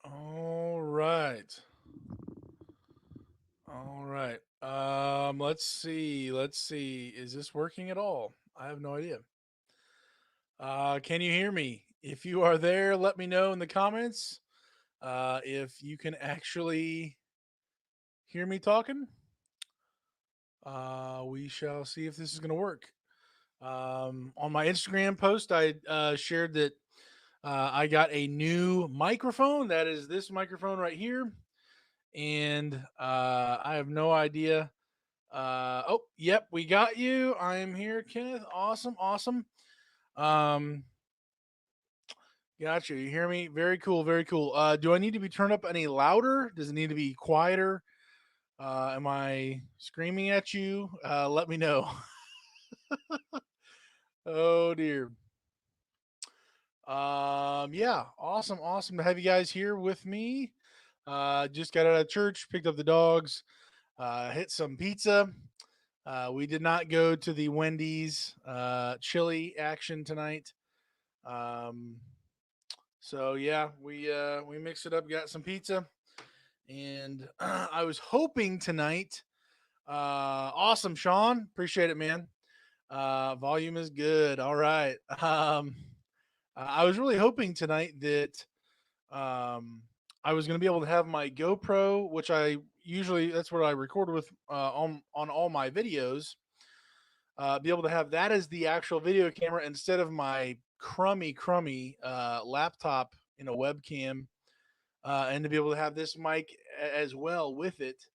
All right. All right. Let's see. Let's see. Is this working at all? I have no idea. Can you hear me? If you are there, let me know in the comments. If you can actually hear me talking, we shall see if this is going to work. On my Instagram post, I shared that I got a new microphone. That is this microphone right here. And I have no idea. Oh, yep, we got you. I am here, Kenneth. Awesome, awesome. Um, Gotcha. You hear me? Very cool, very cool. Do I need to be turned up any louder? Does it need to be quieter? Am I screaming at you? Let me know. Oh dear. Yeah, awesome, awesome to have you guys here with me. Just got out of church, picked up the dogs, hit some pizza. We did not go to the Wendy's chili action tonight. Um, so yeah, we mixed it up, got some pizza, and I was hoping tonight. Awesome, Sean, appreciate it, man. Volume is good. All right. I was really hoping tonight that um, I was going to be able to have my GoPro, which I usually that's what I record with on all my videos. Be able to have that as the actual video camera instead of my crummy laptop in a webcam, and to be able to have this mic as well with it.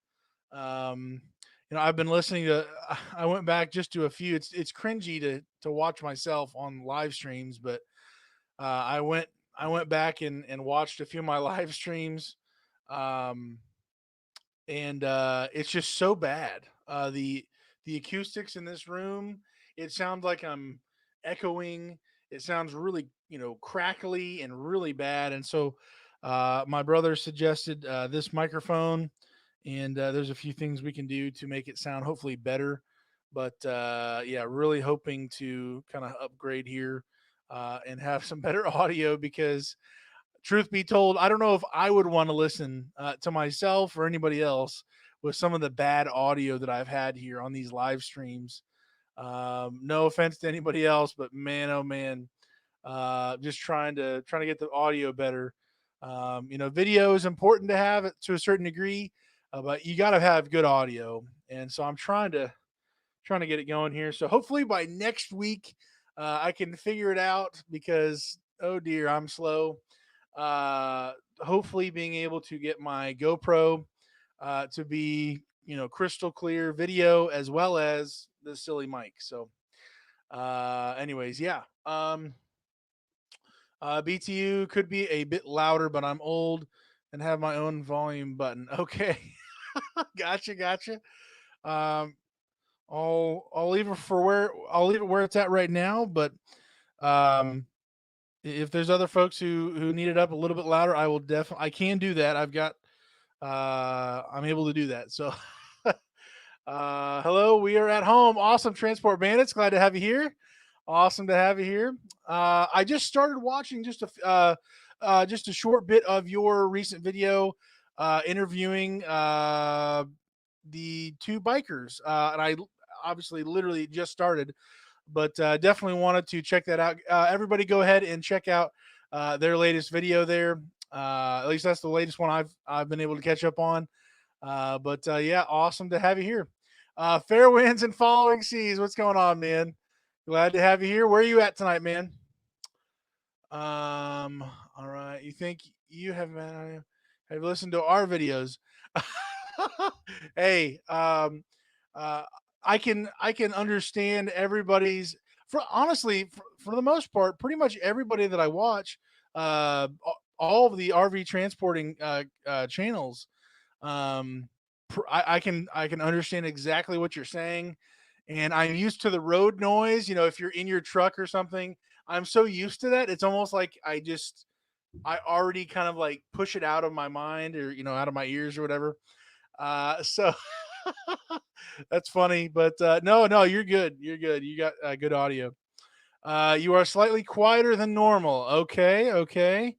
Um, I've been listening to. I went back just to a few. It's cringy to watch myself on live streams, but I went back and watched a few of my live streams, um, and it's just so bad. The acoustics in this room, it sounds like I'm echoing. It sounds really crackly and really bad. And so my brother suggested this microphone, and there's a few things we can do to make it sound hopefully better. But yeah, really hoping to kind of upgrade here and have some better audio because truth be told, I don't know if I would want to listen to myself or anybody else with some of the bad audio that I've had here on these live streams. No offense to anybody else, but man, oh man, just trying to get the audio better. Video is important to have it to a certain degree, but you got to have good audio, and so I'm trying to get it going here. So hopefully by next week, I can figure it out because oh dear, I'm slow. Uh, Hopefully being able to get my GoPro to be crystal clear video as well as the silly mic. So, anyways, yeah. BTU could be a bit louder, but I'm old and have my own volume button. Okay, gotcha. Um, I'll leave it for where I'll leave it where it's at right now. But um, if there's other folks who need it up a little bit louder, I will definitely I can do that. I'm able to do that. So hello, we are at home. Awesome, Transport Bandits. Glad to have you here. Awesome to have you here. I just started watching just a short bit of your recent video interviewing the two bikers, and I obviously literally just started, but definitely wanted to check that out. Everybody, go ahead and check out their latest video there. At least that's the latest one I've been able to catch up on. But yeah, awesome to have you here. Fair winds and following seas. What's going on, man? Glad to have you here. Where are you at tonight, man? Um, all right. You think you have listened to our videos? Hey, uh, I can understand everybody's. For honestly, for the most part, pretty much everybody that I watch, all of the RV transporting channels, um, I can understand exactly what you're saying, and I'm used to the road noise. If you're in your truck or something, I'm so used to that. It's almost like I already kind of like push it out of my mind or out of my ears or whatever. So that's funny, but no, you're good. You're good. You got good audio. You are slightly quieter than normal. Okay, okay.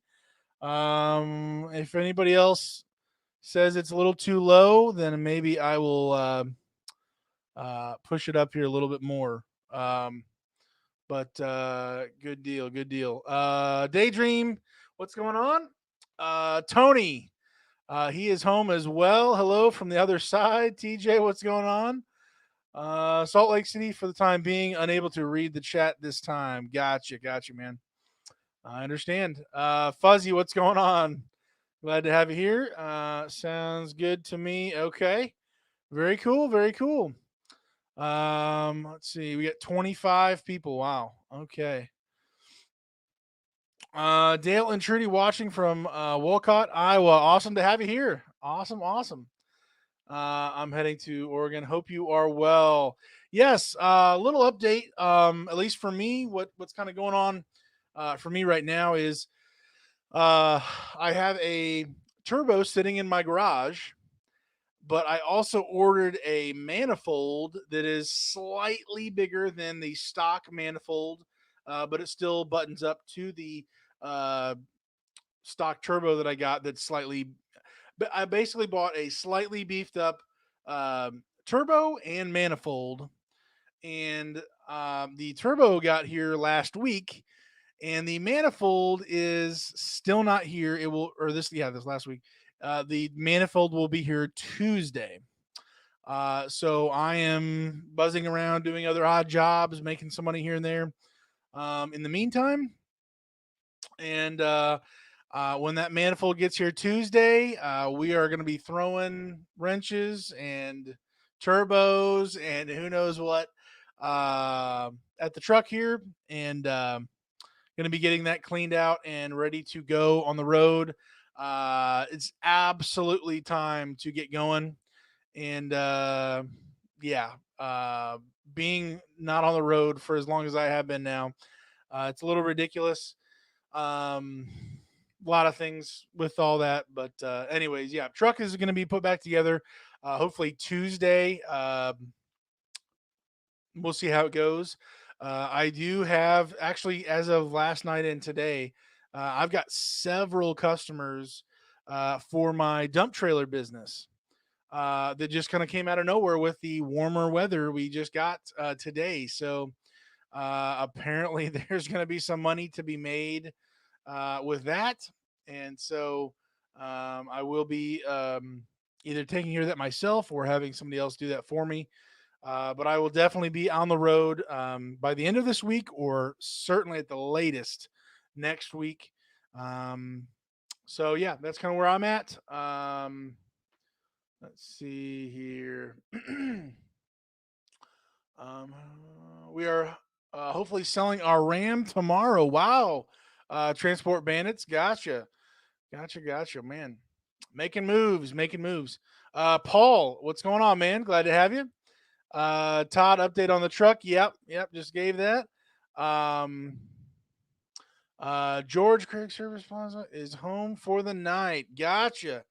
If anybody else says it's a little too low, then maybe I will push it up here a little bit more. Um, but good deal, good deal. Daydream, what's going on? Tony, he is home as well. Hello from the other side. TJ, what's going on? Salt Lake City for the time being, unable to read the chat this time. Gotcha, gotcha, man. I understand. Fuzzy, what's going on? Glad to have you here. Sounds good to me. Okay. Very cool. Very cool. Let's see. We got 25 people. Wow. Okay. Dale and Trudy watching from Wolcott, Iowa. Awesome to have you here. Awesome, awesome. I'm heading to Oregon. Hope you are well. Yes, little update. At least for me, what's kind of going on for me right now is I have a turbo sitting in my garage, but I also ordered a manifold that is slightly bigger than the stock manifold, but it still buttons up to the uh, stock turbo that I got. That's slightly. But I basically bought a slightly beefed up turbo and manifold, and the turbo got here last week, and the manifold is still not here. It will, or this last week. The manifold will be here Tuesday. So I am buzzing around doing other odd jobs, making some money here and there. In the meantime, and when that manifold gets here Tuesday, we are going to be throwing wrenches and turbos and who knows what at the truck here, and going to be getting that cleaned out and ready to go on the road. It's absolutely time to get going, and yeah, being not on the road for as long as I have been now, it's a little ridiculous. Um, a lot of things with all that, but anyways, yeah, truck is going to be put back together. Hopefully Tuesday. We'll see how it goes. I do have actually, as of last night and today, I've got several customers for my dump trailer business that just kind of came out of nowhere with the warmer weather we just got today. So apparently, there's going to be some money to be made with that, and so I will be either taking care of that myself or having somebody else do that for me. But I will definitely be on the road by the end of this week, or certainly at the latest next week. Um, so yeah, that's kind of where I'm at. Let's see here. um, we are hopefully selling our Ram tomorrow. Wow. Transport Bandits. Gotcha. Gotcha. Gotcha. Man, making moves, making moves. Paul, what's going on, man? Glad to have you. Todd, update on the truck. Yep, yep, just gave that. Um, George Craig Service Plaza is home for the night. Gotcha.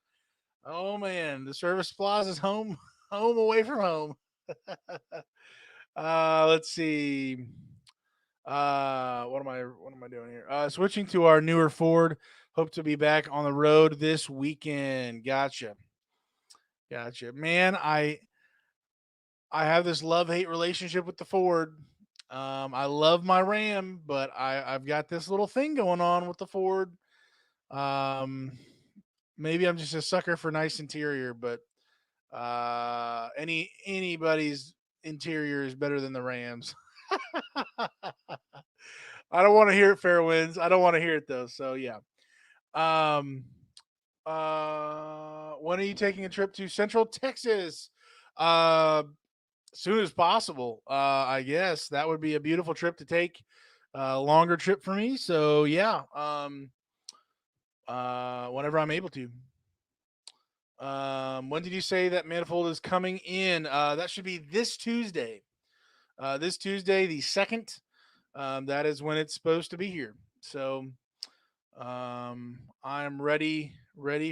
Oh man, the Service Plaza is home, home away from home. Let's see. What am I doing here? Switching to our newer Ford. Hope to be back on the road this weekend. Gotcha. Gotcha. Man, I have this love hate relationship with the Ford. I love my Ram, but I've got this little thing going on with the Ford. Um, maybe I'm just a sucker for nice interior, but anybody's interior is better than the Rams. I don't want to hear it, fair winds. I don't want to hear it though. So yeah. Um, when are you taking a trip to Central Texas? Uh, soon as possible. I guess that would be a beautiful trip to take. Longer trip for me. So yeah. Whenever I'm able to. When did you say that manifold is coming in? That should be this Tuesday. This Tuesday, the 2nd. That is when it's supposed to be here. So I'm ready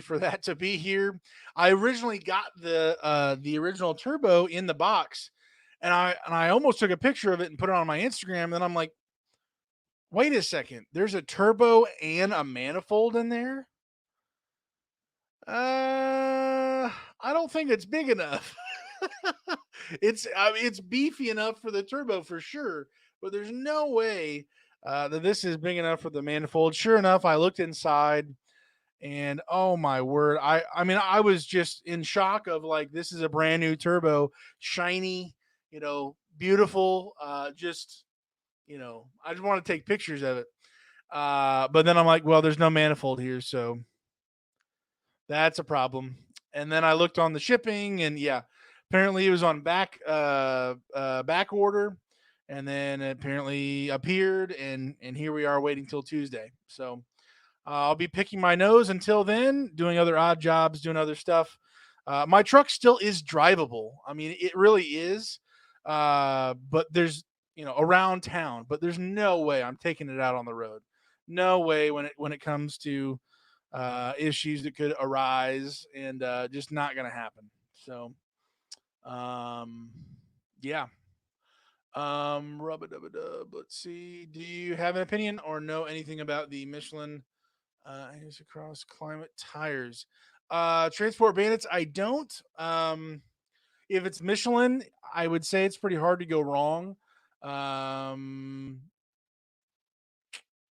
for that to be here. I originally got the original turbo in the box, and I almost took a picture of it and put it on my Instagram. Then I'm like, wait a second, there's a turbo and a manifold in there. I don't think it's big enough. I mean, it's beefy enough for the turbo for sure, but there's no way that this is big enough for the manifold. Sure enough, I looked inside, and oh my word, I mean, I was just in shock of like this is a brand new turbo, shiny, beautiful. Just I just want to take pictures of it. But then I'm like, well, there's no manifold here, so that's a problem. And then I looked on the shipping, and yeah, apparently it was on back order, and then it apparently appeared, and here we are waiting till Tuesday. So I'll be picking my nose until then, doing other odd jobs, doing other stuff. My truck still is drivable. I mean, it really is. But there's around town, but there's no way I'm taking it out on the road. No way when it comes to issues that could arise, and just not going to happen. So, um, yeah. Rub-a-dub-a-dub. Let's see. Do you have an opinion or know anything about the Michelin across climate tires? Transport Bandits, I don't. If it's Michelin, I would say it's pretty hard to go wrong. Um,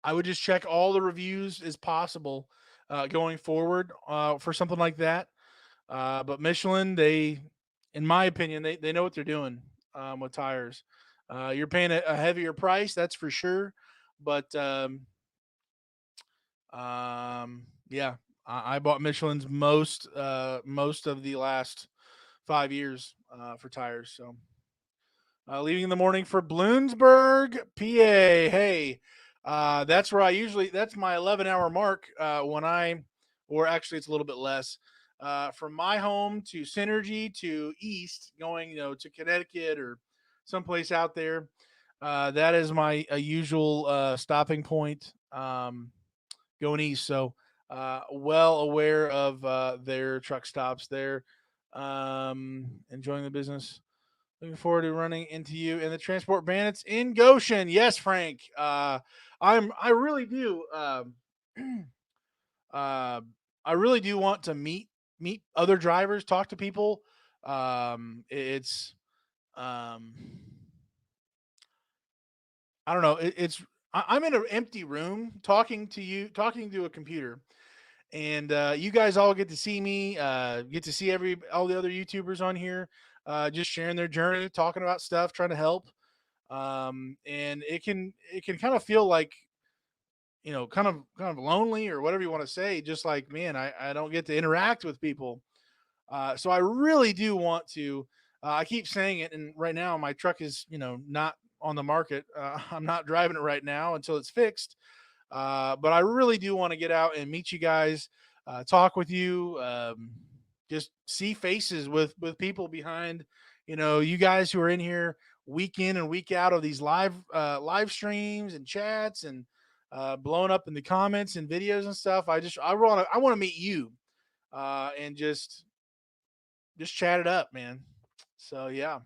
I would just check all the reviews as possible going forward for something like that. But Michelin, in my opinion, they know what they're doing with tires. You're paying a heavier price, that's for sure. But yeah, I bought Michelin's most of the last 5 years for tires. So leaving in the morning for Bloomsburg, PA. Hey, that's where that's my 11-hour mark or actually it's a little bit less. From my home to Synergy to East, going to Connecticut or someplace out there. That is my usual stopping point going east. So well aware of their truck stops there. Enjoying the business. Looking forward to running into you and the Transport Bandits in Goshen. Yes, Frank. I really do. Uh, I really do want to meet other drivers, talk to people. It's um, I don't know. I'm in an empty room talking to you, talking to a computer, and you guys all get to see me, get to see all the other YouTubers on here, just sharing their journey, talking about stuff, trying to help. And it can kind of feel like kind of lonely or whatever you want to say. Just like, man, I don't get to interact with people. So I really do want to. I keep saying it, and right now my truck is not on the market. I'm not driving it right now until it's fixed. But I really do want to get out and meet you guys, talk with you, just see faces with people behind, you guys who are in here week in and week out of these live streams and chats and blowing up in the comments and videos and stuff. I want to meet you and just chat it up, man. So yeah.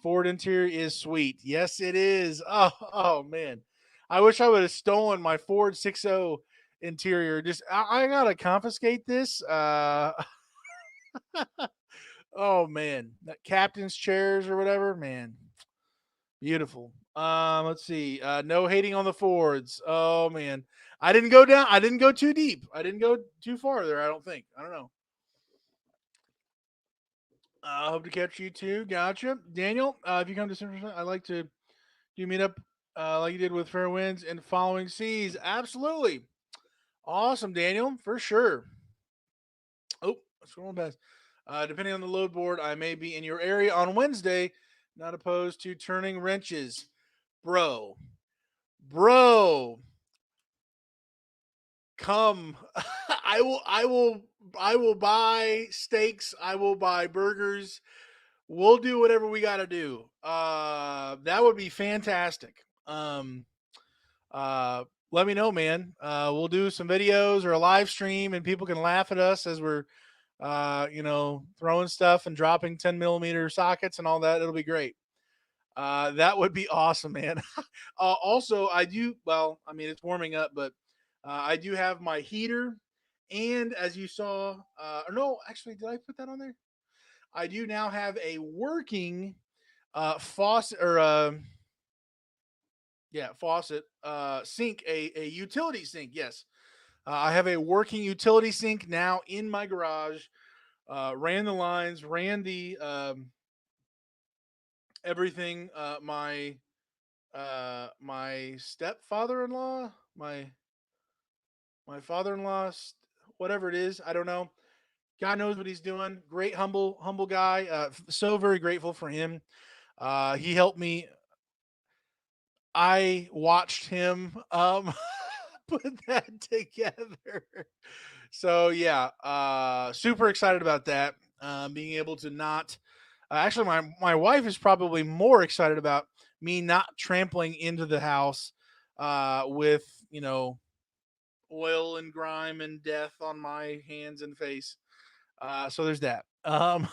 Ford interior is sweet. Yes, it is. Oh man. I wish I would have stolen my Ford 60 interior. I gotta confiscate this. Oh man. That captain's chairs or whatever, man. Beautiful. Let's see. No hating on the Fords. Oh man. I didn't go too deep. I didn't go too far there, I don't think. I don't know. I hope to catch you too. Gotcha. Daniel, if you come to Central, I'd like to you meet up like you did with Fair Winds and Following Seas. Absolutely. Awesome, Daniel, for sure. Oh, scrolling past. Depending on the load board, I may be in your area on Wednesday, not opposed to turning wrenches. Bro, bro, come. I will buy steaks. I will buy burgers. We'll do whatever we got to do. That would be fantastic. Uh, Let me know, man. We'll do some videos or a live stream, and people can laugh at us as we're, throwing stuff and dropping 10 millimeter sockets and all that. It'll be great. That would be awesome, man. Also, I do. Well, I mean, it's warming up, but I do have my heater And as you saw, or no, actually, did I put that on there? I do now have a working faucet or yeah, faucet sink, a utility sink. Yes, I have a working utility sink now in my garage. Ran the lines, ran the everything. My stepfather-in-law, my father-in-law, whatever it is, I don't know. God knows what he's doing. Great, humble guy. So very grateful for him. He helped me. I watched him put that together. So yeah, super excited about that. Being able to not. Actually, my wife is probably more excited about me not trampling into the house with oil and grime and death on my hands and face. So there's that. I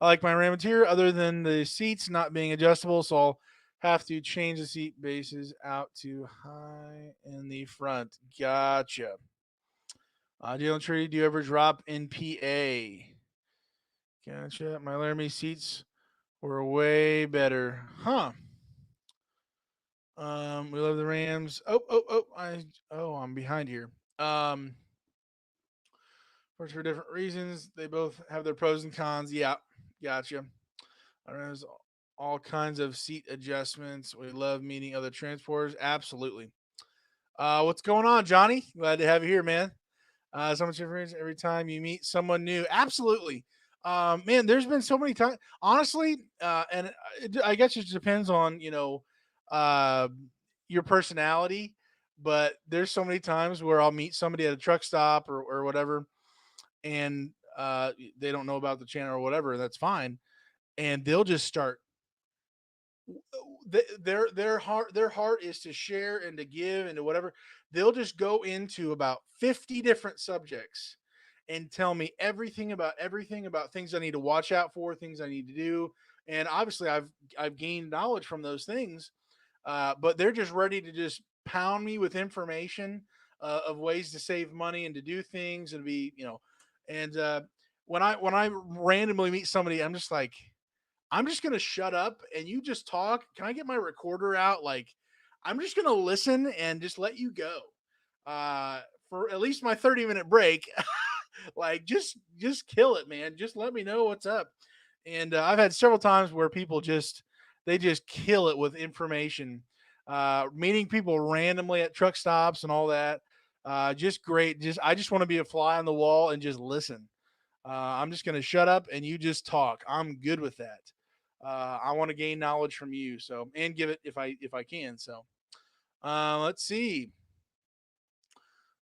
like my Ramateur, other than the seats not being adjustable, so I'll have to change the seat bases out to high in the front. Gotcha. Dylan Tree, do you ever drop in PA? Gotcha. My Laramie seats were way better. Huh. We love the Rams. I'm behind here. For different reasons. They both have their pros and cons. Yeah, gotcha. There's all kinds of seat adjustments. We love meeting other transporters. Absolutely. What's going on, Johnny? Glad to have you here, man. So much information every time you meet someone new. Absolutely. Man, there's been so many times, honestly, I guess it depends on, uh, your personality, but there's so many times where I'll meet somebody at a truck stop or whatever, and they don't know about the channel or whatever. That's fine. And they'll just start their heart is to share and to give and to whatever. They'll just go into about 50 different subjects and tell me everything about things I need to watch out for, things I need to do. And obviously I've gained knowledge from those things, but they're just ready to just pound me with information of ways to save money and to do things and be, and when I randomly meet somebody, I'm just gonna shut up and you just talk. Can I get my recorder out? Like, I'm just gonna listen and just let you go uh, for at least my 30-minute break. Like, just kill it, man. Just let me know what's up. And I've had several times where people just kill it with information. Meeting people randomly at truck stops and all that. Just great. I just want to be a fly on the wall and just listen. I'm just going to shut up and you just talk. I'm good with that. I want to gain knowledge from you, so and give it if I can. So let's see.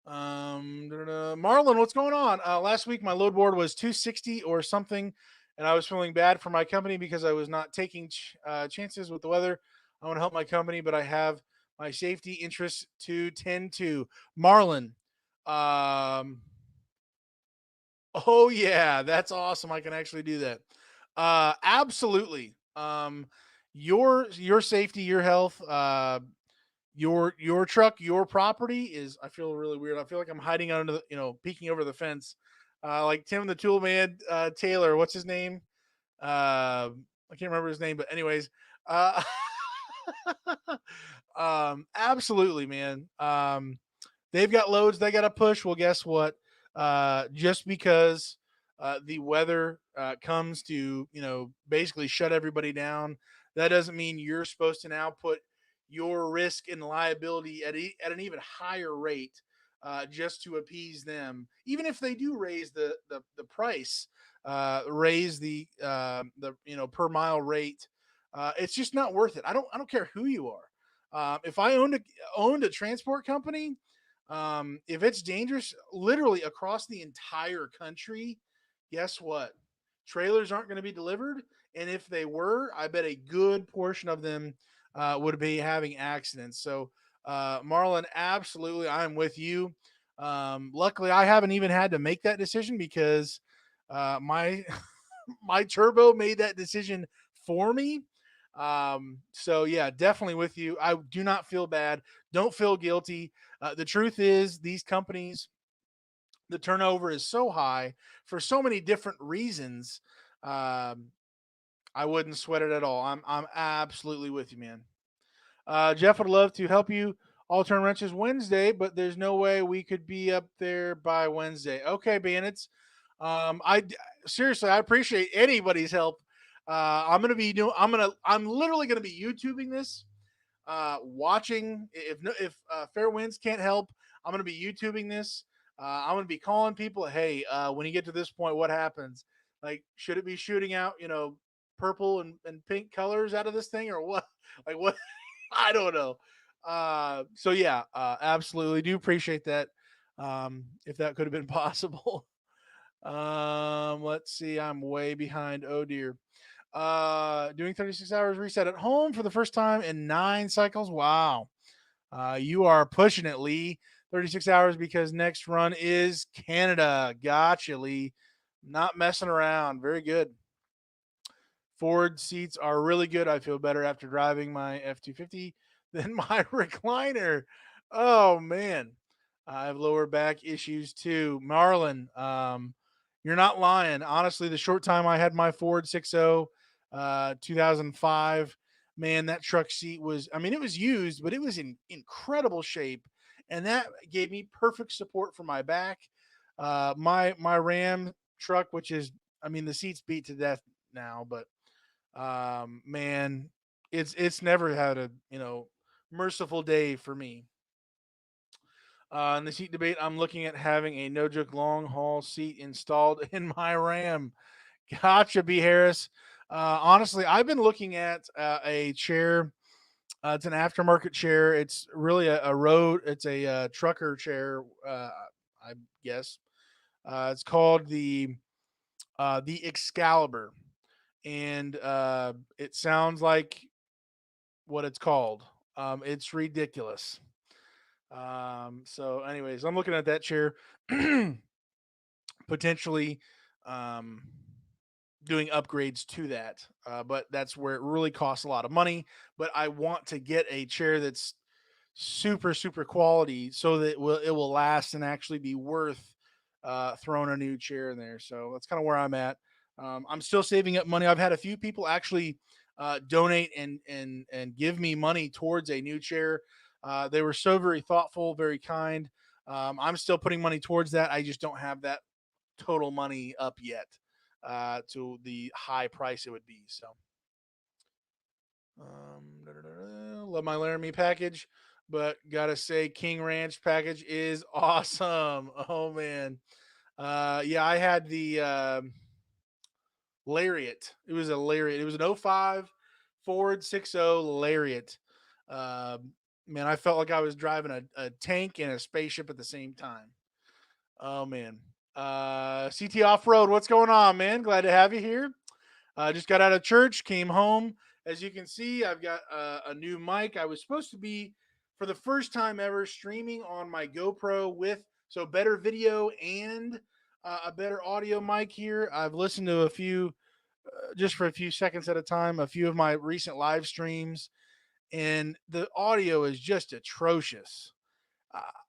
Marlon, what's going on? Last week my load board was 260 or something, and I was feeling bad for my company because I was not taking chances with the weather. I want to help my company, but I have my safety interests to tend to. Marlon, um, oh yeah, that's awesome. I can actually do that. Absolutely. Your safety, your health, your truck, your property is. I feel really weird. I feel like I'm hiding under the, peeking over the fence, like Tim the Tool Man, Taylor. What's his name? I can't remember his name, but anyways, uh, absolutely, man. They've got loads they got to push. Well, guess what? Just because the weather comes to basically shut everybody down, that doesn't mean you're supposed to now put your risk and liability at an even higher rate just to appease them. Even if they do raise the price, raise the per mile rate, it's just not worth it. I don't care who you are. If I owned a transport company, if it's dangerous, literally across the entire country, guess what? Trailers aren't going to be delivered, and if they were, I bet a good portion of them would be having accidents. So, Marlon, absolutely, I'm with you. Luckily, I haven't even had to make that decision because my my turbo made that decision for me. So yeah, definitely with you. I do not feel bad. Don't feel guilty. The truth is, these companies the turnover is so high for so many different reasons. Um, I wouldn't sweat it at all. I'm absolutely with you, man. Jeff would love to help you all turn wrenches Wednesday, but there's no way we could be up there by Wednesday. Okay, bandits. I seriously, I appreciate anybody's help. I'm literally gonna be YouTubing this, watching. If Fair Winds can't help, I'm gonna be YouTubing this. I'm gonna be calling people. Hey, when you get to this point, what happens? Like, should it be shooting out, purple and pink colors out of this thing, or what? Like what? I don't know. So yeah, absolutely do appreciate that. If that could have been possible. Let's see. I'm way behind. Oh dear. Doing 36 hours reset at home for the first time in 9 cycles. Wow. You are pushing it, Lee. 36 hours because next run is Canada. Gotcha, Lee. Not messing around. Very good. Ford seats are really good. I feel better after driving my F-250 than my recliner. Oh man, I have lower back issues too. Marlon, you're not lying. Honestly, the short time I had my Ford 60, 2005, man, that truck seat was. I mean, it was used, but it was in incredible shape, and that gave me perfect support for my back. My Ram truck, which is, I mean, the seats beat to death now, but man, it's never had a merciful day for me. In the seat debate, I'm looking at having a no joke long haul seat installed in my Ram. Gotcha, B Harris. Honestly, I've been looking at a chair. It's an aftermarket chair. It's really a road. It's a trucker chair. I guess it's called the Excalibur, and it sounds like what it's called. It's ridiculous. So, anyways, I'm looking at that chair, potentially um, doing upgrades to that. But that's where it really costs a lot of money. But I want to get a chair that's super, super quality so that it will last and actually be worth throwing a new chair in there. So that's kind of where I'm at. I'm still saving up money. I've had a few people actually donate and give me money towards a new chair. They were so very thoughtful, very kind. I'm still putting money towards that. I just don't have that total money up yet to the high price it would be. So, love my Laramie package, but gotta say, King Ranch package is awesome. Oh man, yeah, I had the Lariat. It was a Lariat. It was an '05 Ford 60 Lariat. Man, I felt like I was driving a tank and a spaceship at the same time. Oh man. CT Off Road, what's going on, man? Glad to have you here. Just got out of church, came home. As you can see, I've got a new mic. I was supposed to be, for the first time ever, streaming on my GoPro with better video and a better audio mic here. I've listened to a few, just for a few seconds at a time, a few of my recent live streams, and the audio is just atrocious.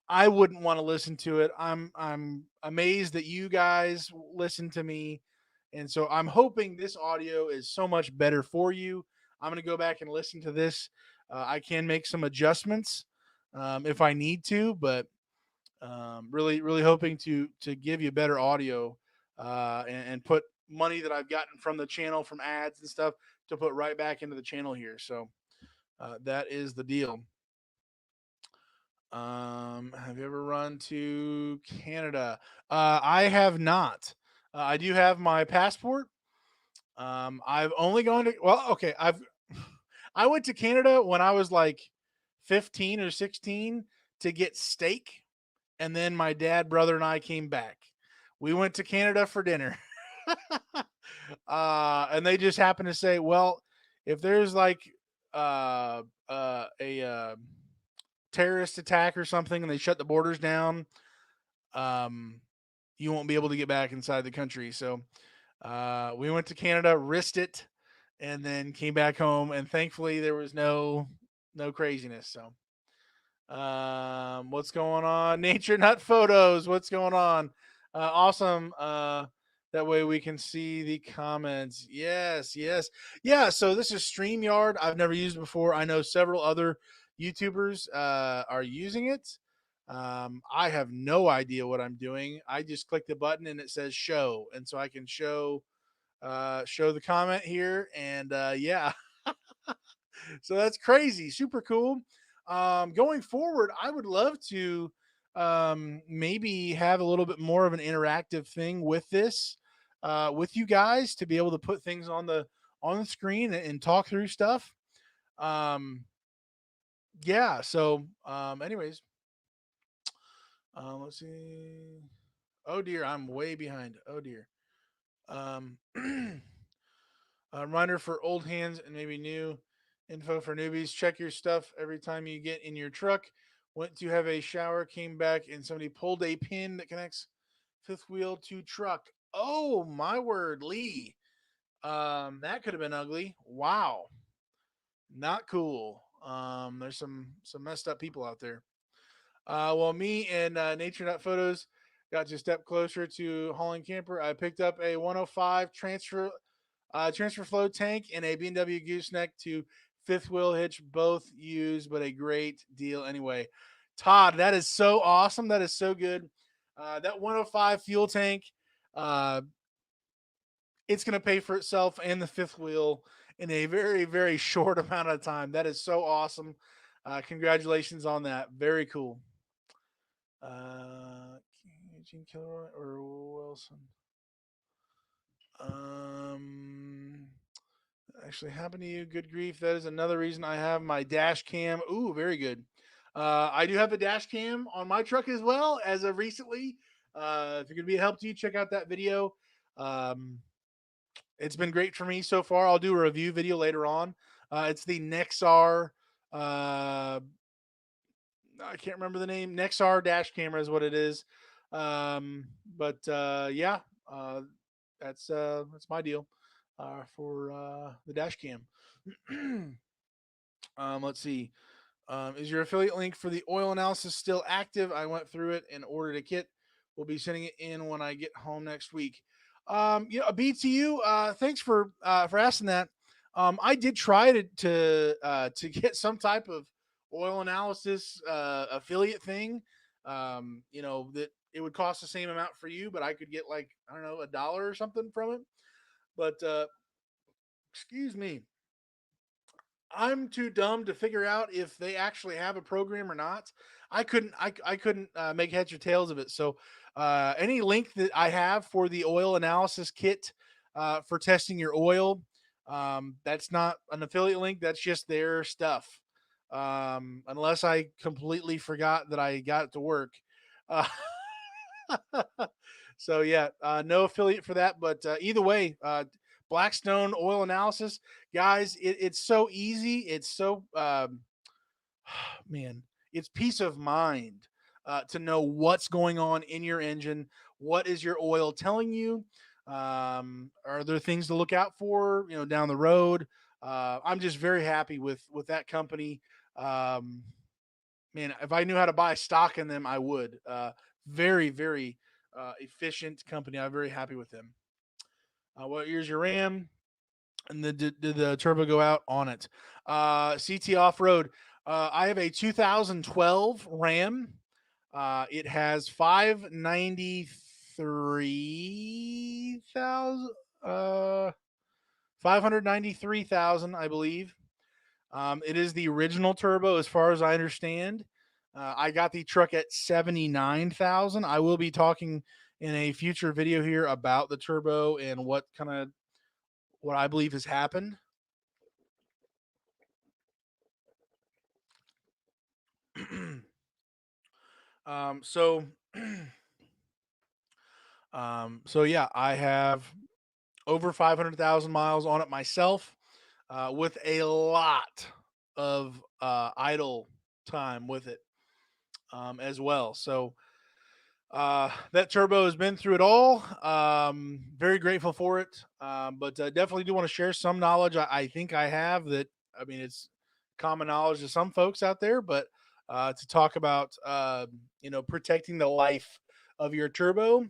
I wouldn't want to listen to it. I'm amazed that you guys listen to me, and so I'm hoping this audio is so much better for you. I'm going to go back and listen to this. I can make some adjustments if I need to, but really, really hoping to give you better audio and put money that I've gotten from the channel from ads and stuff to put right back into the channel here. So that is the deal. Have you ever run to Canada? I have not. I do have my passport. I've only gone to okay. I went to Canada when I was like 15 or 16 to get steak, and then my dad, brother, and I came back. We went to Canada for dinner, and they just happened to say, "Well, if there's like a terrorist attack or something, and they shut the borders down, um, you won't be able to get back inside the country." So we went to Canada, risked it, and then came back home. And thankfully, there was no craziness. So, what's going on? Nature Nut Photos. What's going on? Awesome. That way we can see the comments. Yes, yes. Yeah, so this is StreamYard. I've never used it before. I know several other YouTubers are using it. I have no idea what I'm doing. I just click the button and it says show. And so I can show the comment here. And yeah, so that's crazy, super cool. Going forward, I would love to maybe have a little bit more of an interactive thing with this, with you guys to be able to put things on the screen and talk through stuff. Um, yeah. So, anyways, let's see. Oh dear, I'm way behind. Oh dear. Um, a reminder for old hands and maybe new info for newbies. Check your stuff every time you get in your truck. Went to have a shower, came back, and somebody pulled a pin that connects fifth wheel to truck. Oh my word, Lee. That could have been ugly. Wow, not cool. There's some messed up people out there. Well, me and Nature Photos got to step closer to hauling camper. I picked up a 105 transfer flow tank and a B&W gooseneck to fifth wheel hitch, both used, but a great deal anyway. Todd, that is so awesome. That is so good. That 105 fuel tank, uh, it's going to pay for itself and the fifth wheel in a very, very short amount of time. That is so awesome. Congratulations on that. Very cool. Uh, Eugene Kilroy or Wilson? Um, Actually happened to you. Good grief. That is another reason I have my dash cam. Ooh, very good. I do have a dash cam on my truck as well as of recently. If you're going to be a help to you, check out that video. Um, it's been great for me so far. I'll do a review video later on. It's the Nexar. I can't remember the name. Nexar dash camera is what it is. But yeah, uh, that's my deal for the dash cam. Let's see. Is your affiliate link for the oil analysis still active? I went through it and ordered a kit. We'll be sending it in when I get home next week. A BTU. Thanks for asking that. I did try to get some type of oil analysis affiliate thing. That it would cost the same amount for you, but I could get like I don't know $1 or something from it. But excuse me, I'm too dumb to figure out if they actually have a program or not. I couldn't make heads or tails of it. So any link that I have for the oil analysis kit for testing your oil, that's not an affiliate link. That's just their stuff. Unless I completely forgot that I got it to work. Uh, so yeah, no affiliate for that. But either way, Blackstone oil analysis, guys, it's so easy. It's so man, it's peace of mind to know what's going on in your engine. What is your oil telling you? Are there things to look out for? Down the road. I'm just very happy with that company. Um, Man, if I knew how to buy stock in them, I would. Very, very efficient company. I'm very happy with them. What year's your RAM? And did the turbo go out on it? CT off road. I have a 2012 Ram. It has 593,000, I believe. It is the original turbo, as far as I understand. I got the truck at 79,000. I will be talking in a future video here about the turbo and what I believe has happened. um, so, so yeah, I have over 500,000 miles on it myself, with a lot of idle time with it as well. So that turbo has been through it all. Very grateful for it. But definitely do want to share some knowledge I think I have that. I mean, it's common knowledge to some folks out there, but to talk about, protecting the life of your turbo.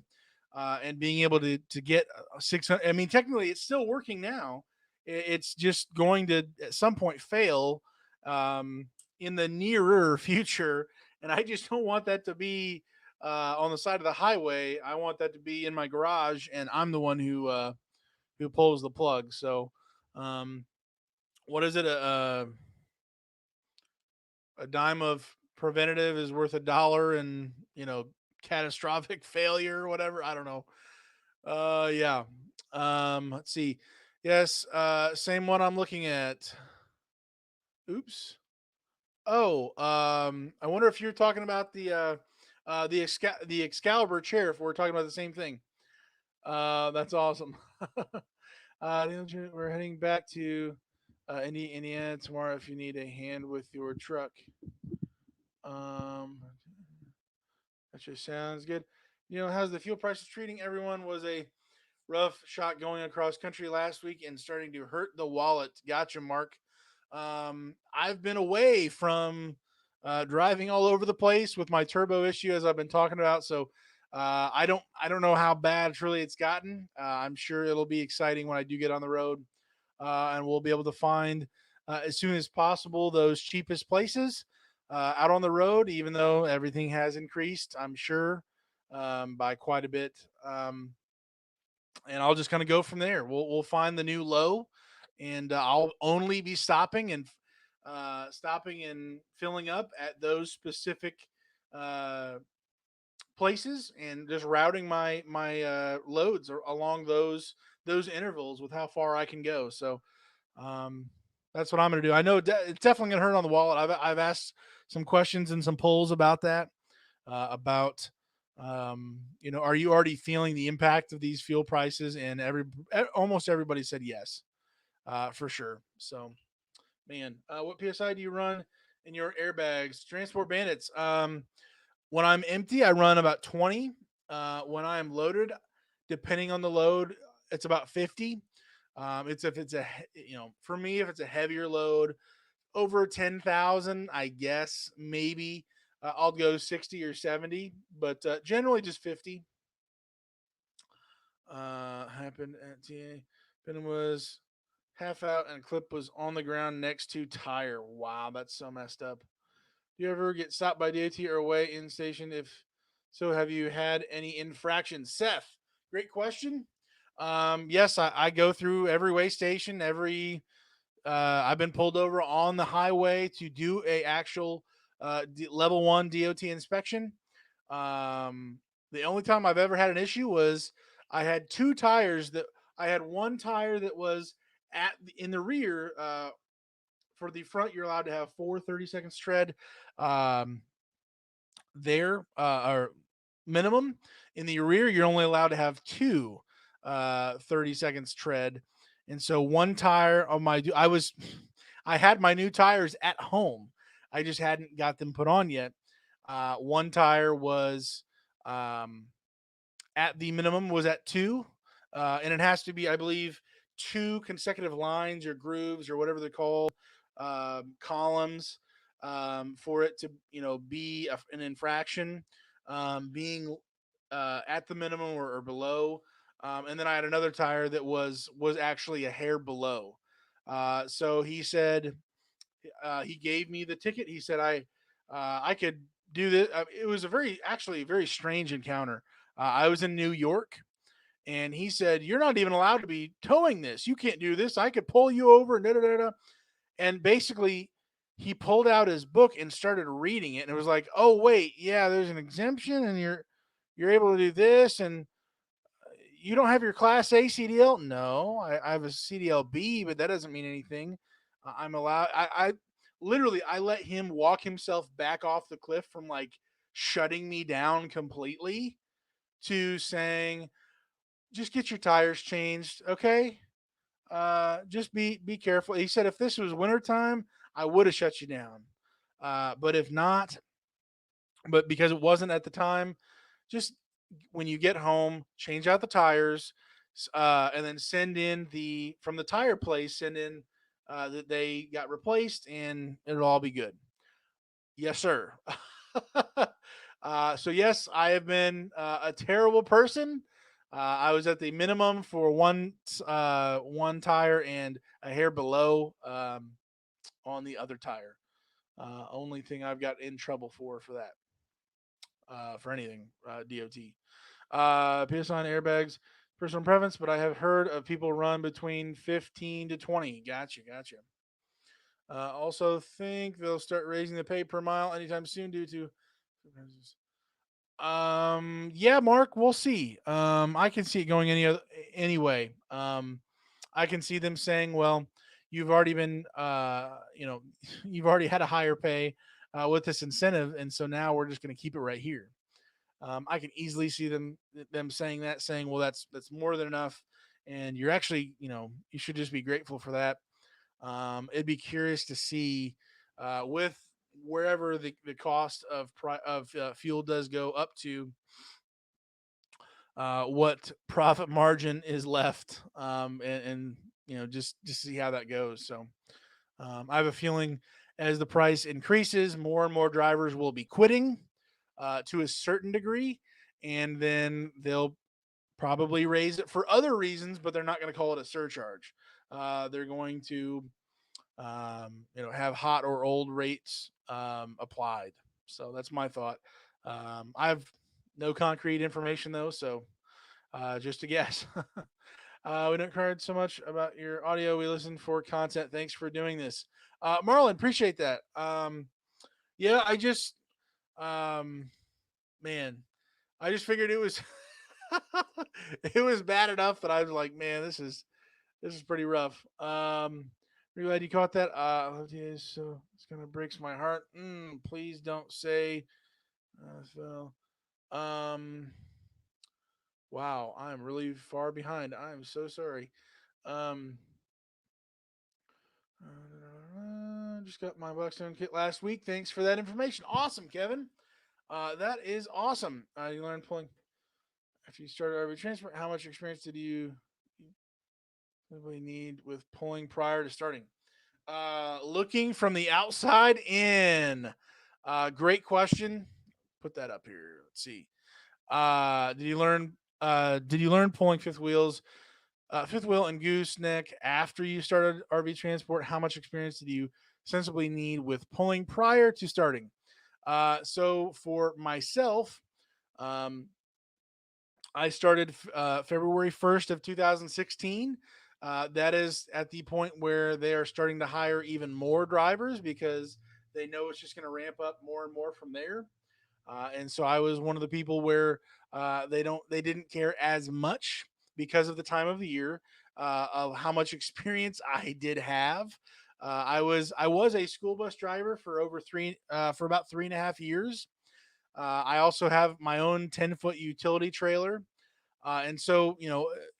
and being able to get 600. I mean, technically, it's still working now. It's just going to at some point fail in the nearer future, and I just don't want that to be on the side of the highway. I want that to be in my garage, and I'm the one who pulls the plug. So, um, what is it? A dime of preventative is worth $1, and catastrophic failure or whatever. I don't know. Yeah. Let's see. Yes. Same one I'm looking at. Oops. Oh. I wonder if you're talking about the Excalibur chair. If we're talking about the same thing. That's awesome. We're heading back to Indiana tomorrow. If you need a hand with your truck. Um, that just sounds good. How's the fuel prices treating everyone? Was a rough shot going across country last week and starting to hurt the wallet. Gotcha, Mark. I've been away from driving all over the place with my turbo issue, as I've been talking about. So I don't know how bad truly it's gotten. I'm sure it'll be exciting when I do get on the road, and we'll be able to find as soon as possible those cheapest places out on the road. Even though everything has increased, I'm sure by quite a bit. And I'll just kind of go from there. We'll find the new low, and I'll only be stopping and filling up at those specific uh, places, and just routing my loads along those intervals with how far I can go. So um, that's what I'm going to do. I know it's definitely going to hurt on the wallet. I've asked some questions and some polls about that about are you already feeling the impact of these fuel prices? And almost everybody said yes, for sure. So, man, what PSI do you run in your airbags? Transport Bandits. When I'm empty, I run about 20. When I'm loaded, depending on the load, it's about 50. It's if it's for me, if it's a heavier load, over 10,000, I guess maybe I'll go 60 or 70, but generally just 50. Happened at TA. Pin was half out and clip was on the ground next to tire. Wow, that's so messed up. Do you ever get stopped by DOT or away in station? If so, have you had any infractions? Seth, great question. Yes, I go through every way station, I've been pulled over on the highway to do a actual level 1 DOT inspection. The only time I've ever had an issue was I had two tires that I had one tire that was in the rear. For the front, you're allowed to have 4 30 seconds tread. Um, there or minimum. In the rear, you're only allowed to have two 30 seconds tread. And so one tire of I had my new tires at home. I just hadn't got them put on yet. One tire was um, at the minimum was at two, and it has to be, I believe, two consecutive lines or grooves or whatever they're called, columns, for it to be an infraction, being at the minimum or below. And then I had another tire that was actually a hair below. So he said he gave me the ticket. He said I could do this. It was actually a very strange encounter. I was in New York, and he said, "You're not even allowed to be towing this. You can't do this. I could pull you over." And da, da, da, da. And basically, he pulled out his book and started reading it, and it was like, "Oh wait, yeah, there's an exemption, and you're able to do this, and you don't have your Class A CDL." No, I have a CDLB, but that doesn't mean anything. I'm allowed. I literally I let him walk himself back off the cliff from like shutting me down completely to saying, "Just get your tires changed, okay? Just be careful." He said if this was wintertime, I would have shut you down. But if not, but because it wasn't at the time, just when you get home, change out the tires, and then send in from the tire place, send in that they got replaced, and it'll all be good. Yes, sir. So yes, I have been a terrible person. I was at the minimum for one tire and a hair below on the other tire. Only thing I've got in trouble for that for anything DOT. PSI airbags, personal preference, but I have heard of people run between 15 to 20. Gotcha, gotcha. Also, think they'll start raising the pay per mile anytime soon due to. Yeah, Mark, we'll see. I can see it going anyway. I can see them saying, well, you've already been, you've already had a higher pay with this incentive, and so now we're just going to keep it right here. I can easily see them saying that, saying, well, that's more than enough, and you're actually, you should just be grateful for that. It'd be curious to see with wherever the cost of fuel does go up to, what profit margin is left, and just see how that goes. So I have a feeling as the price increases, more and more drivers will be quitting to a certain degree, and then they'll probably raise it for other reasons, but they're not going to call it a surcharge. They're going to have hot or old rates applied. So that's my thought. I have no concrete information though, so just a guess. We don't care so much about your audio. We listen for content. Thanks for doing this, Marlon. Appreciate that. Yeah, um, man, I just figured it was it was bad enough that I was like, man, this is pretty rough. Really glad you caught that. So it's gonna breaks my heart. Please don't say. So, um, wow, I'm really far behind. I'm so sorry. Um, just got my Blackstone kit last week. Thanks for that information. Awesome, Kevin. That is awesome. You learned pulling after you started RV transport. How much experience did you really need with pulling prior to starting? Looking from the outside in. Great question. Put that up here. Let's see. Did you learn pulling fifth wheel and gooseneck after you started RV transport? How much experience did you sensibly need with pulling prior to starting? So for myself, um, I started February 1st of 2016. That is at the point where they are starting to hire even more drivers because they know it's just going to ramp up more and more from there. And so I was one of the people where they didn't care as much because of the time of the year of how much experience I did have. I was a school bus driver for for about 3.5 years. I also have my own 10-foot utility trailer, and so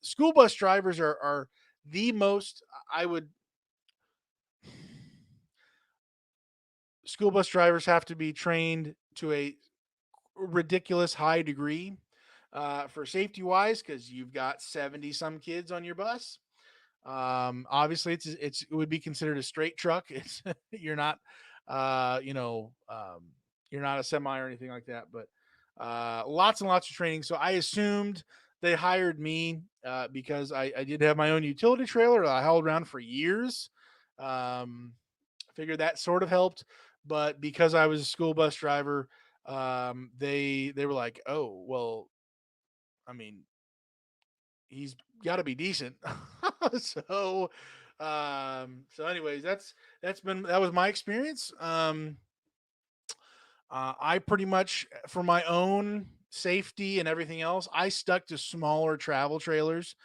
school bus drivers are the most I would school bus drivers have to be trained to a ridiculous high degree for safety wise because you've got 70 some kids on your bus. Obviously, it would be considered a straight truck. It's you're not, you're not a semi or anything like that. But lots and lots of training. So I assumed they hired me because I did have my own utility trailer that I held around for years. I figured that sort of helped, but because I was a school bus driver, they were like, oh well, I mean, he's got to be decent. so anyways, that was my experience. I pretty much, for my own safety and everything else, I stuck to smaller travel trailers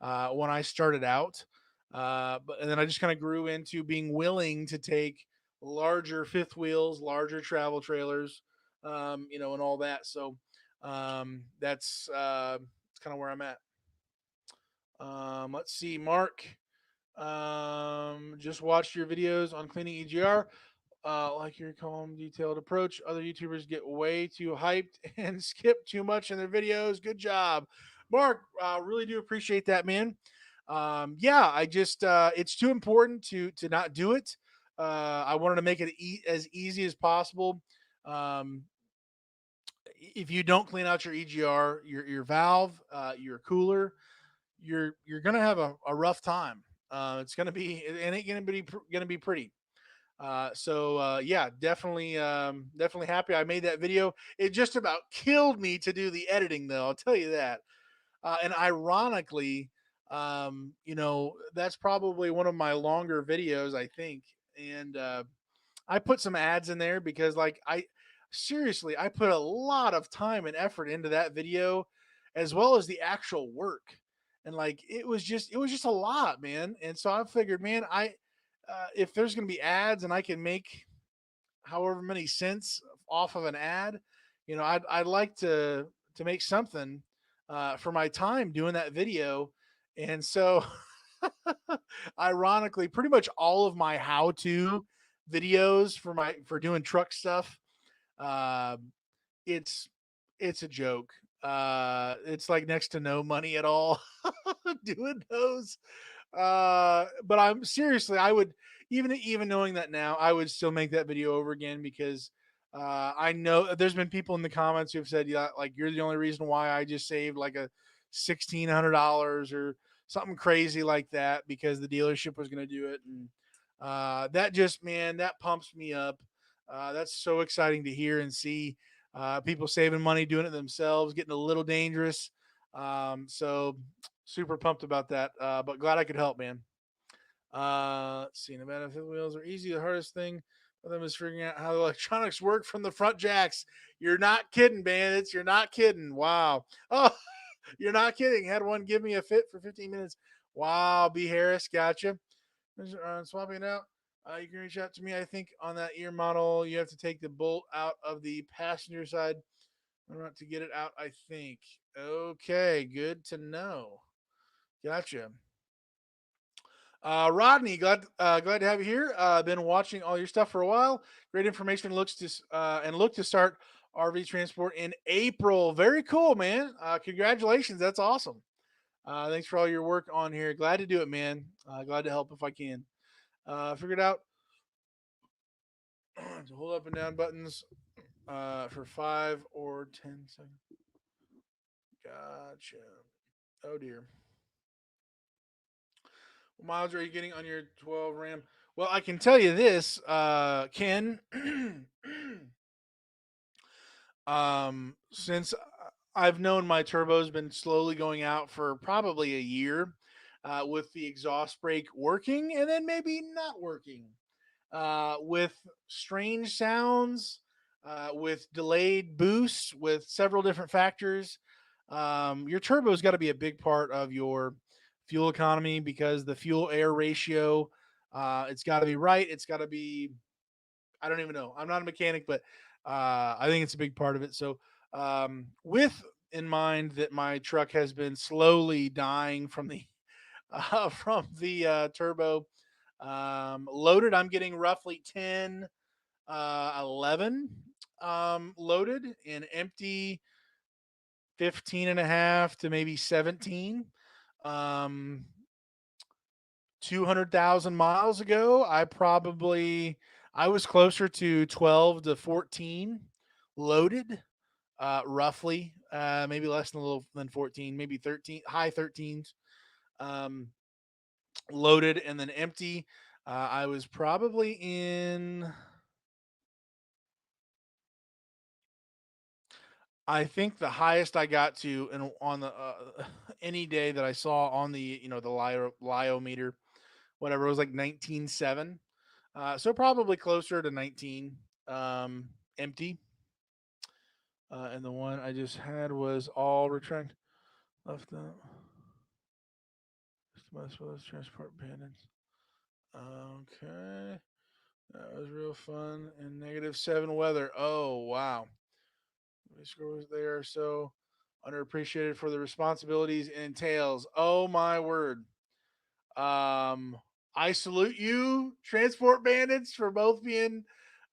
when I started out. But and then I just kind of grew into being willing to take larger fifth wheels, larger travel trailers, and all that. So that's kind of where I'm at. Let's see, Mark. Just watched your videos on cleaning EGR. Like your calm, detailed approach. Other YouTubers get way too hyped and skip too much in their videos. Good job, Mark. Really do appreciate that, man. Yeah, I just it's too important to not do it. I wanted to make it as easy as possible. Um, if you don't clean out your EGR, your valve, your cooler, you're gonna have a rough time. It's gonna be it ain't gonna be pretty. Yeah, definitely happy I made that video. It just about killed me to do the editing, though. I'll tell you that. And ironically, that's probably one of my longer videos, I think. And I put some ads in there because, like, I seriously, I put a lot of time and effort into that video, as well as the actual work. And like, it was just a lot, man. And so I figured, man, if there's gonna be ads and I can make however many cents off of an ad, I'd like to make something for my time doing that video. And so, ironically, pretty much all of my how-to videos for doing truck stuff, uh, it's it's a joke. It's like next to no money at all doing those. But I'm seriously, I would even knowing that now, I would still make that video over again because I know there's been people in the comments who've said, yeah, like you're the only reason why I just saved like a $1,600 or something crazy like that because the dealership was going to do it, and that just man, that pumps me up. That's so exciting to hear and see people saving money, doing it themselves, getting a little dangerous. So super pumped about that. But glad I could help, man. Let's see. No matter if the wheels are easy, the hardest thing for them is figuring out how the electronics work from the front jacks. You're not kidding, bandits. You're not kidding. Wow. Oh, you're not kidding. Had one give me a fit for 15 minutes. Wow. B. Harris, gotcha. Swapping it out. You can reach out to me. I think on that ear model, you have to take the bolt out of the passenger side. I'm not to get it out, I think. Okay, good to know. Gotcha. Rodney, glad to have you here. Been watching all your stuff for a while. Great information. Looks to and look to start RV transport in April. Very cool, man. Congratulations. That's awesome. Thanks for all your work on here. Glad to do it, man. Glad to help if I can. Figured out to hold up and down buttons for 5 or 10 seconds. Gotcha. Oh dear. What miles are you getting on your 12 Ram? Well, I can tell you this, Ken. Since I've known my turbo's been slowly going out for probably a year, with the exhaust brake working and then maybe not working, with strange sounds, with delayed boosts, with several different factors. Your turbo's got to be a big part of your fuel economy because the fuel air ratio, it's got to be right. It's got to be, I don't even know. I'm not a mechanic, but I think it's a big part of it. So, with in mind that my truck has been slowly dying from the turbo, loaded, I'm getting roughly 10, 11 loaded, and empty 15 and a half to maybe 17. Um, 200,000 miles ago, I was closer to 12 to 14 loaded, roughly, maybe less than a little than 14, maybe 13, high 13s, um, loaded, and then empty. I was probably in, I think the highest I got to on the any day that I saw on the the liometer, whatever, it was like 19.7. So probably closer to 19, empty. And the one I just had was all retract left up. Most was transport bandits. Okay. That was real fun. And -7 weather. Oh wow. They are so underappreciated for the responsibilities it entails. Oh my word. Um, I salute you, transport bandits, for both being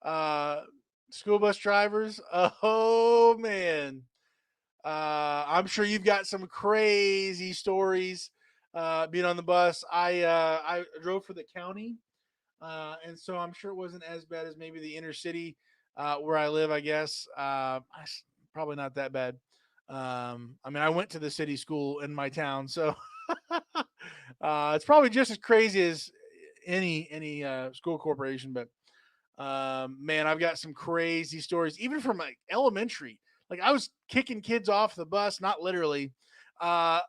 uh, school bus drivers. Oh man, I'm sure you've got some crazy stories being on the bus. I drove for the county, and so I'm sure it wasn't as bad as maybe the inner city where I live. I guess probably not that bad. I mean, I went to the city school in my town, so it's probably just as crazy as any school corporation. But man, I've got some crazy stories, even from like elementary. Like I was kicking kids off the bus, not literally, uh,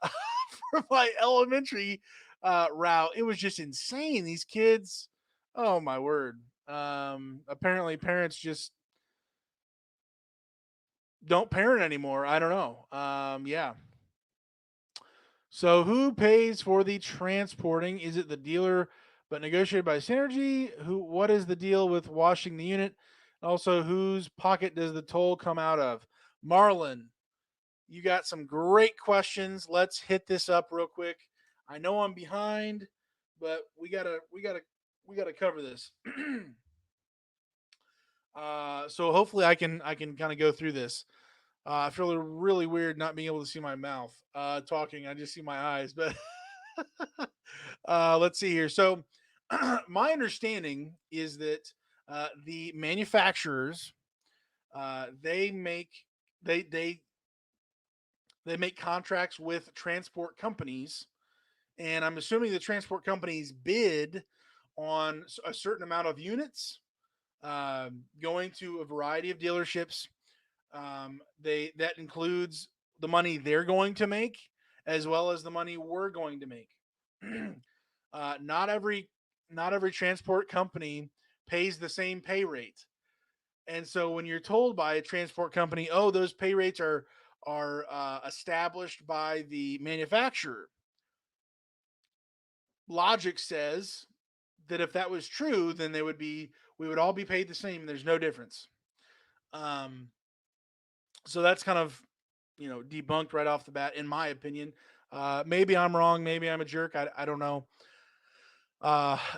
from my elementary route. It was just insane. These kids, oh my word. Apparently, parents just don't parent anymore. I don't know. Yeah. So who pays for the transporting? Is it the dealer but negotiated by Synergy? Who what is the deal with washing the unit? Also, whose pocket does the toll come out of? Marlon, you got some great questions. Let's hit this up real quick. I know I'm behind, but we gotta cover this. So hopefully I can kind of go through this. I feel really weird not being able to see my mouth talking. I just see my eyes. But let's see here. So, my understanding is that the manufacturers they make they they they make contracts with transport companies, and I'm assuming the transport companies bid on a certain amount of units going to a variety of dealerships. They that includes the money they're going to make as well as the money we're going to make. Not every transport company pays the same pay rate, and so when you're told by a transport company, "Oh, those pay rates are established by the manufacturer," logic says that if that was true, then they would be we would all be paid the same. And there's no difference. Um, so that's kind of debunked right off the bat, in my opinion. Maybe I'm wrong. Maybe I'm a jerk. I don't know.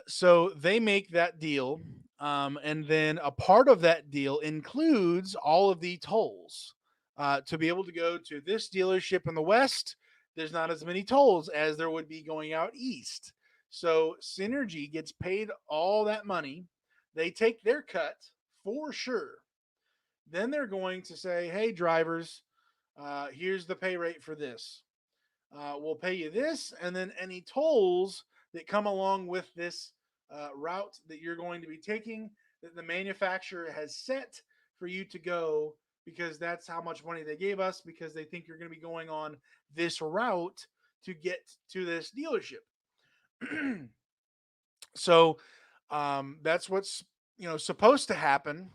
So they make that deal, and then a part of that deal includes all of the tolls. To be able to go to this dealership in the west, there's not as many tolls as there would be going out east. So Synergy gets paid all that money. They take their cut for sure. Then they're going to say, "Hey, drivers, here's the pay rate for this. We'll pay you this, and then any tolls that come along with this route that you're going to be taking that the manufacturer has set for you to go, because that's how much money they gave us, because they think you're going to be going on this route to get to this dealership." So that's what's supposed to happen.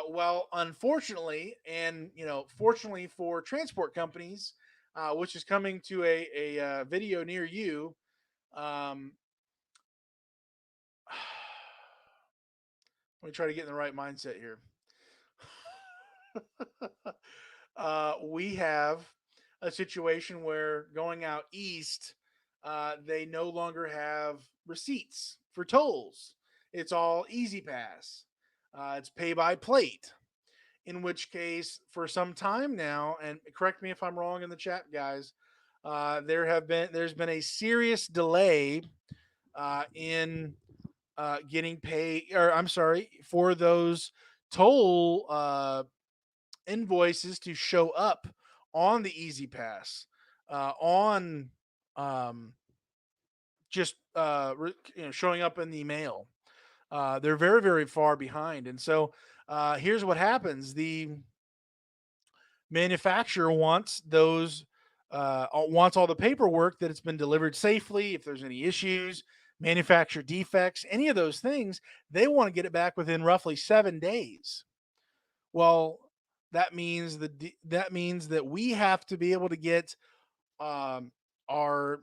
Well, unfortunately, and fortunately for transport companies, which is coming to a video near you. Um, Let me try to get in the right mindset here. We have a situation where going out east, they no longer have receipts for tolls. It's all Easy Pass. It's pay by plate. In which case, for some time now, and correct me if I'm wrong in the chat, guys, there's been a serious delay in getting paid, or I'm sorry, for those toll invoices to show up on the Easy Pass, on um, just showing up in the mail. They're very, very far behind, and so here's what happens: the manufacturer wants all the paperwork that it's been delivered safely. If there's any issues, manufacturer defects, any of those things, they want to get it back within roughly 7 days. Well, that means that we have to be able to get our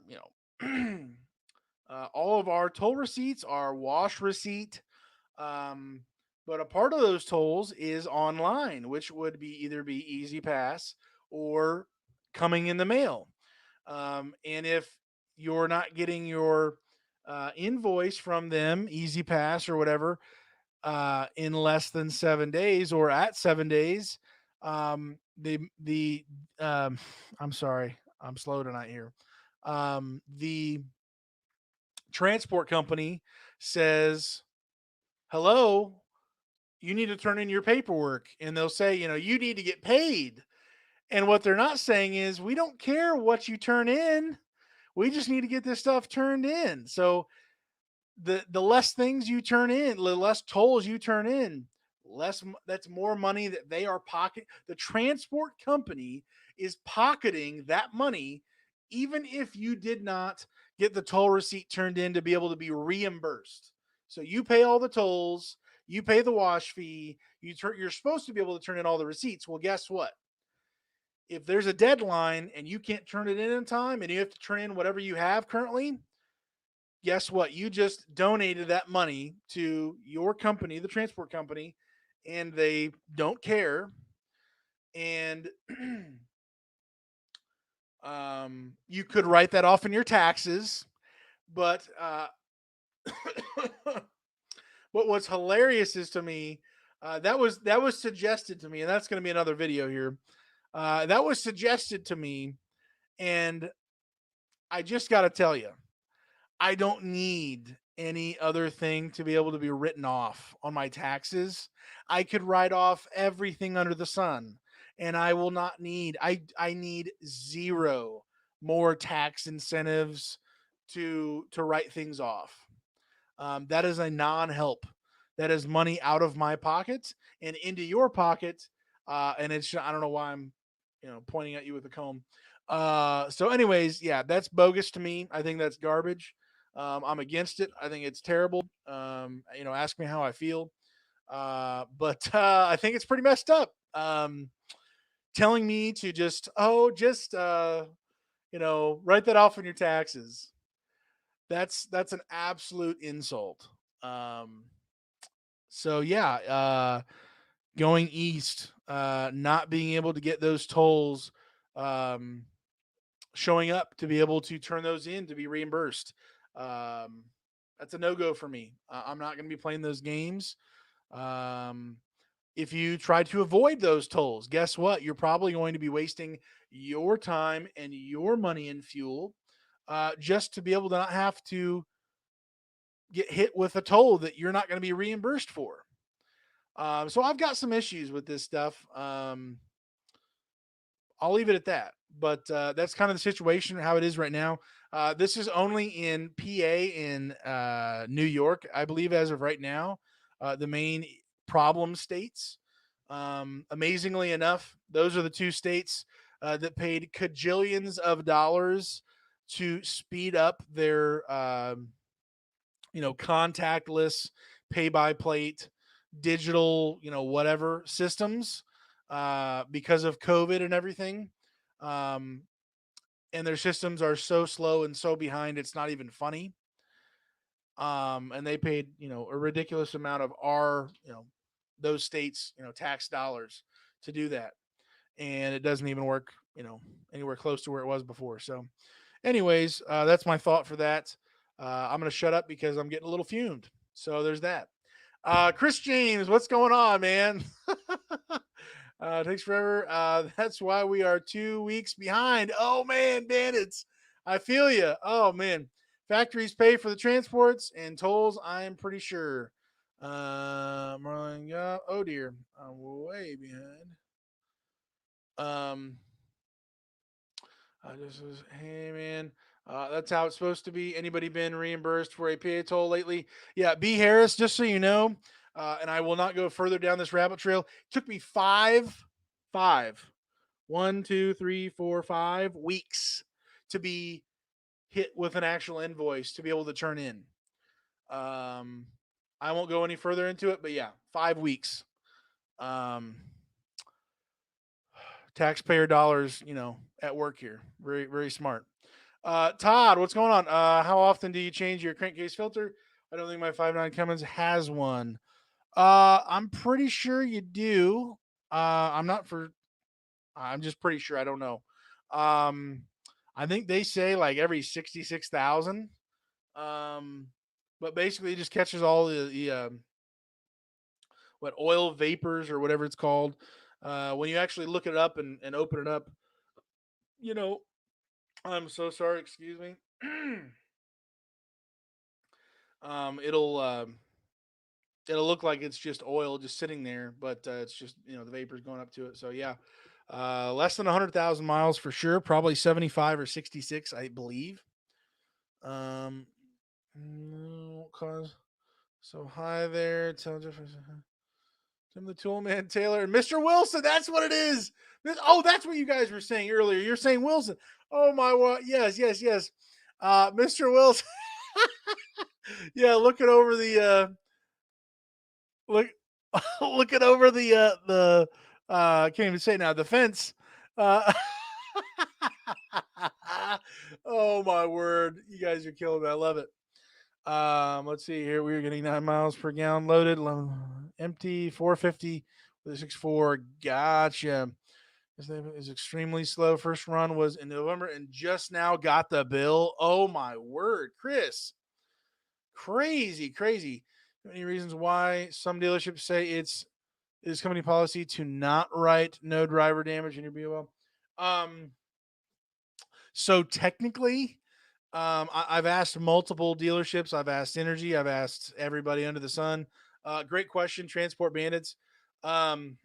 all of our toll receipts, our wash receipt. Um, but a part of those tolls is online, which would be either be Easy Pass or coming in the mail. And if you're not getting your invoice from them, Easy Pass or whatever, in less than 7 days or at 7 days, the I'm sorry, I'm slow tonight here. The transport company says, "Hello, you need to turn in your paperwork, and they'll say, you need to get paid. And what they're not saying is, we don't care what you turn in. We just need to get this stuff turned in. So the less things you turn in, the less tolls you turn in, less that's more money that they are pocket. The transport company is pocketing that money, even if you did not get the toll receipt turned in to be able to be reimbursed. So you pay all the tolls, you pay the wash fee, you're supposed to be able to turn in all the receipts. Well, guess what? If there's a deadline and you can't turn it in time, and you have to turn in whatever you have currently, guess what? You just donated that money to your company, the transport company, and they don't care. And you could write that off in your taxes. But what was hilarious is, to me, that was suggested to me, and that's going to be another video here. That was suggested to me, and I just got to tell you, I don't need any other thing to be able to be written off on my taxes. I could write off everything under the sun, and I will not need I need zero more tax incentives to write things off. That is a non-help. That is money out of my pocket and into your pocket. And it's, I don't know why I'm, pointing at you with a comb. So, anyways, yeah, that's bogus to me. I think that's garbage. I'm against it. I think it's terrible. Ask me how I feel. But I think it's pretty messed up. Telling me to write that off on your taxes. That's an absolute insult. Um, so yeah, going east, not being able to get those tolls, um, showing up to be able to turn those in to be reimbursed. Um, that's a no go for me. I'm not going to be playing those games. Um, if you try to avoid those tolls, guess what? You're probably going to be wasting your time and your money in fuel, just to be able to not have to get hit with a toll that you're not going to be reimbursed for. So I've got some issues with this stuff. I'll leave it at that. But that's kind of the situation, how it is right now. This is only in PA in New York, I believe, as of right now, the main problem states. Amazingly enough, those are the two states that paid cajillions of dollars to speed up their contactless pay by plate, digital, whatever systems, because of COVID and everything. Um, and their systems are so slow and so behind, it's not even funny. And they paid, a ridiculous amount of those states, tax dollars to do that. And it doesn't even work, anywhere close to where it was before. So, anyways, that's my thought for that. I'm going to shut up because I'm getting a little fumed. So there's that. Chris James, what's going on, man? It takes forever. That's why we are 2 weeks behind. Oh man, bandits. I feel you. Oh man. Factories pay for the transports and tolls, I'm pretty sure. Marlon, yeah. Oh dear. I'm way behind. Um, I just was, hey man, that's how it's supposed to be. Anybody been reimbursed for a PA toll lately? Yeah, B Harris. Just so you know, and I will not go further down this rabbit trail. It took me five, 1, 2, 3, 4, 5 weeks to be hit with an actual invoice to be able to turn in. Um, I won't go any further into it, but yeah, 5 weeks. Um, Taxpayer dollars, at work here. Very, very smart. Todd, what's going on? How often do you change your crankcase filter? I don't think my 5.9 Cummins has one. I'm pretty sure you do. I'm not for. I'm just pretty sure. I don't know. Um, I think they say like every 66,000. Um, but basically, it just catches all the what oil vapors or whatever it's called. When you actually look it up and open it up, you know, I'm so sorry. Excuse me. It'll it'll look like it's just oil just sitting there, but it's just the vapors going up to it. So yeah, less than 100,000 miles for sure. Probably 75 or 66, I believe. Um, cause so hi there. Tell Jeff. Tim the Toolman Taylor and Mr. Wilson. That's what it is. Oh, that's what you guys were saying earlier. You're saying Wilson. Oh my god. Yes, yes, yes. Mr. Wilson. Yeah, looking over the look looking over I can't even say now, the fence. Uh oh my word. You guys are killing me. I love it. Let's see here. We were getting 9 miles per gallon loaded, empty, 450 with a 6.4. Gotcha. This thing is extremely slow. First run was in November and just now got the bill. Oh my word, Chris. Crazy, crazy. Many reasons why some dealerships say it is company policy to not write no driver damage in your BOL. So technically, I've asked multiple dealerships. I've asked Energy. I've asked everybody under the sun. Great question, Transport Bandits. Um,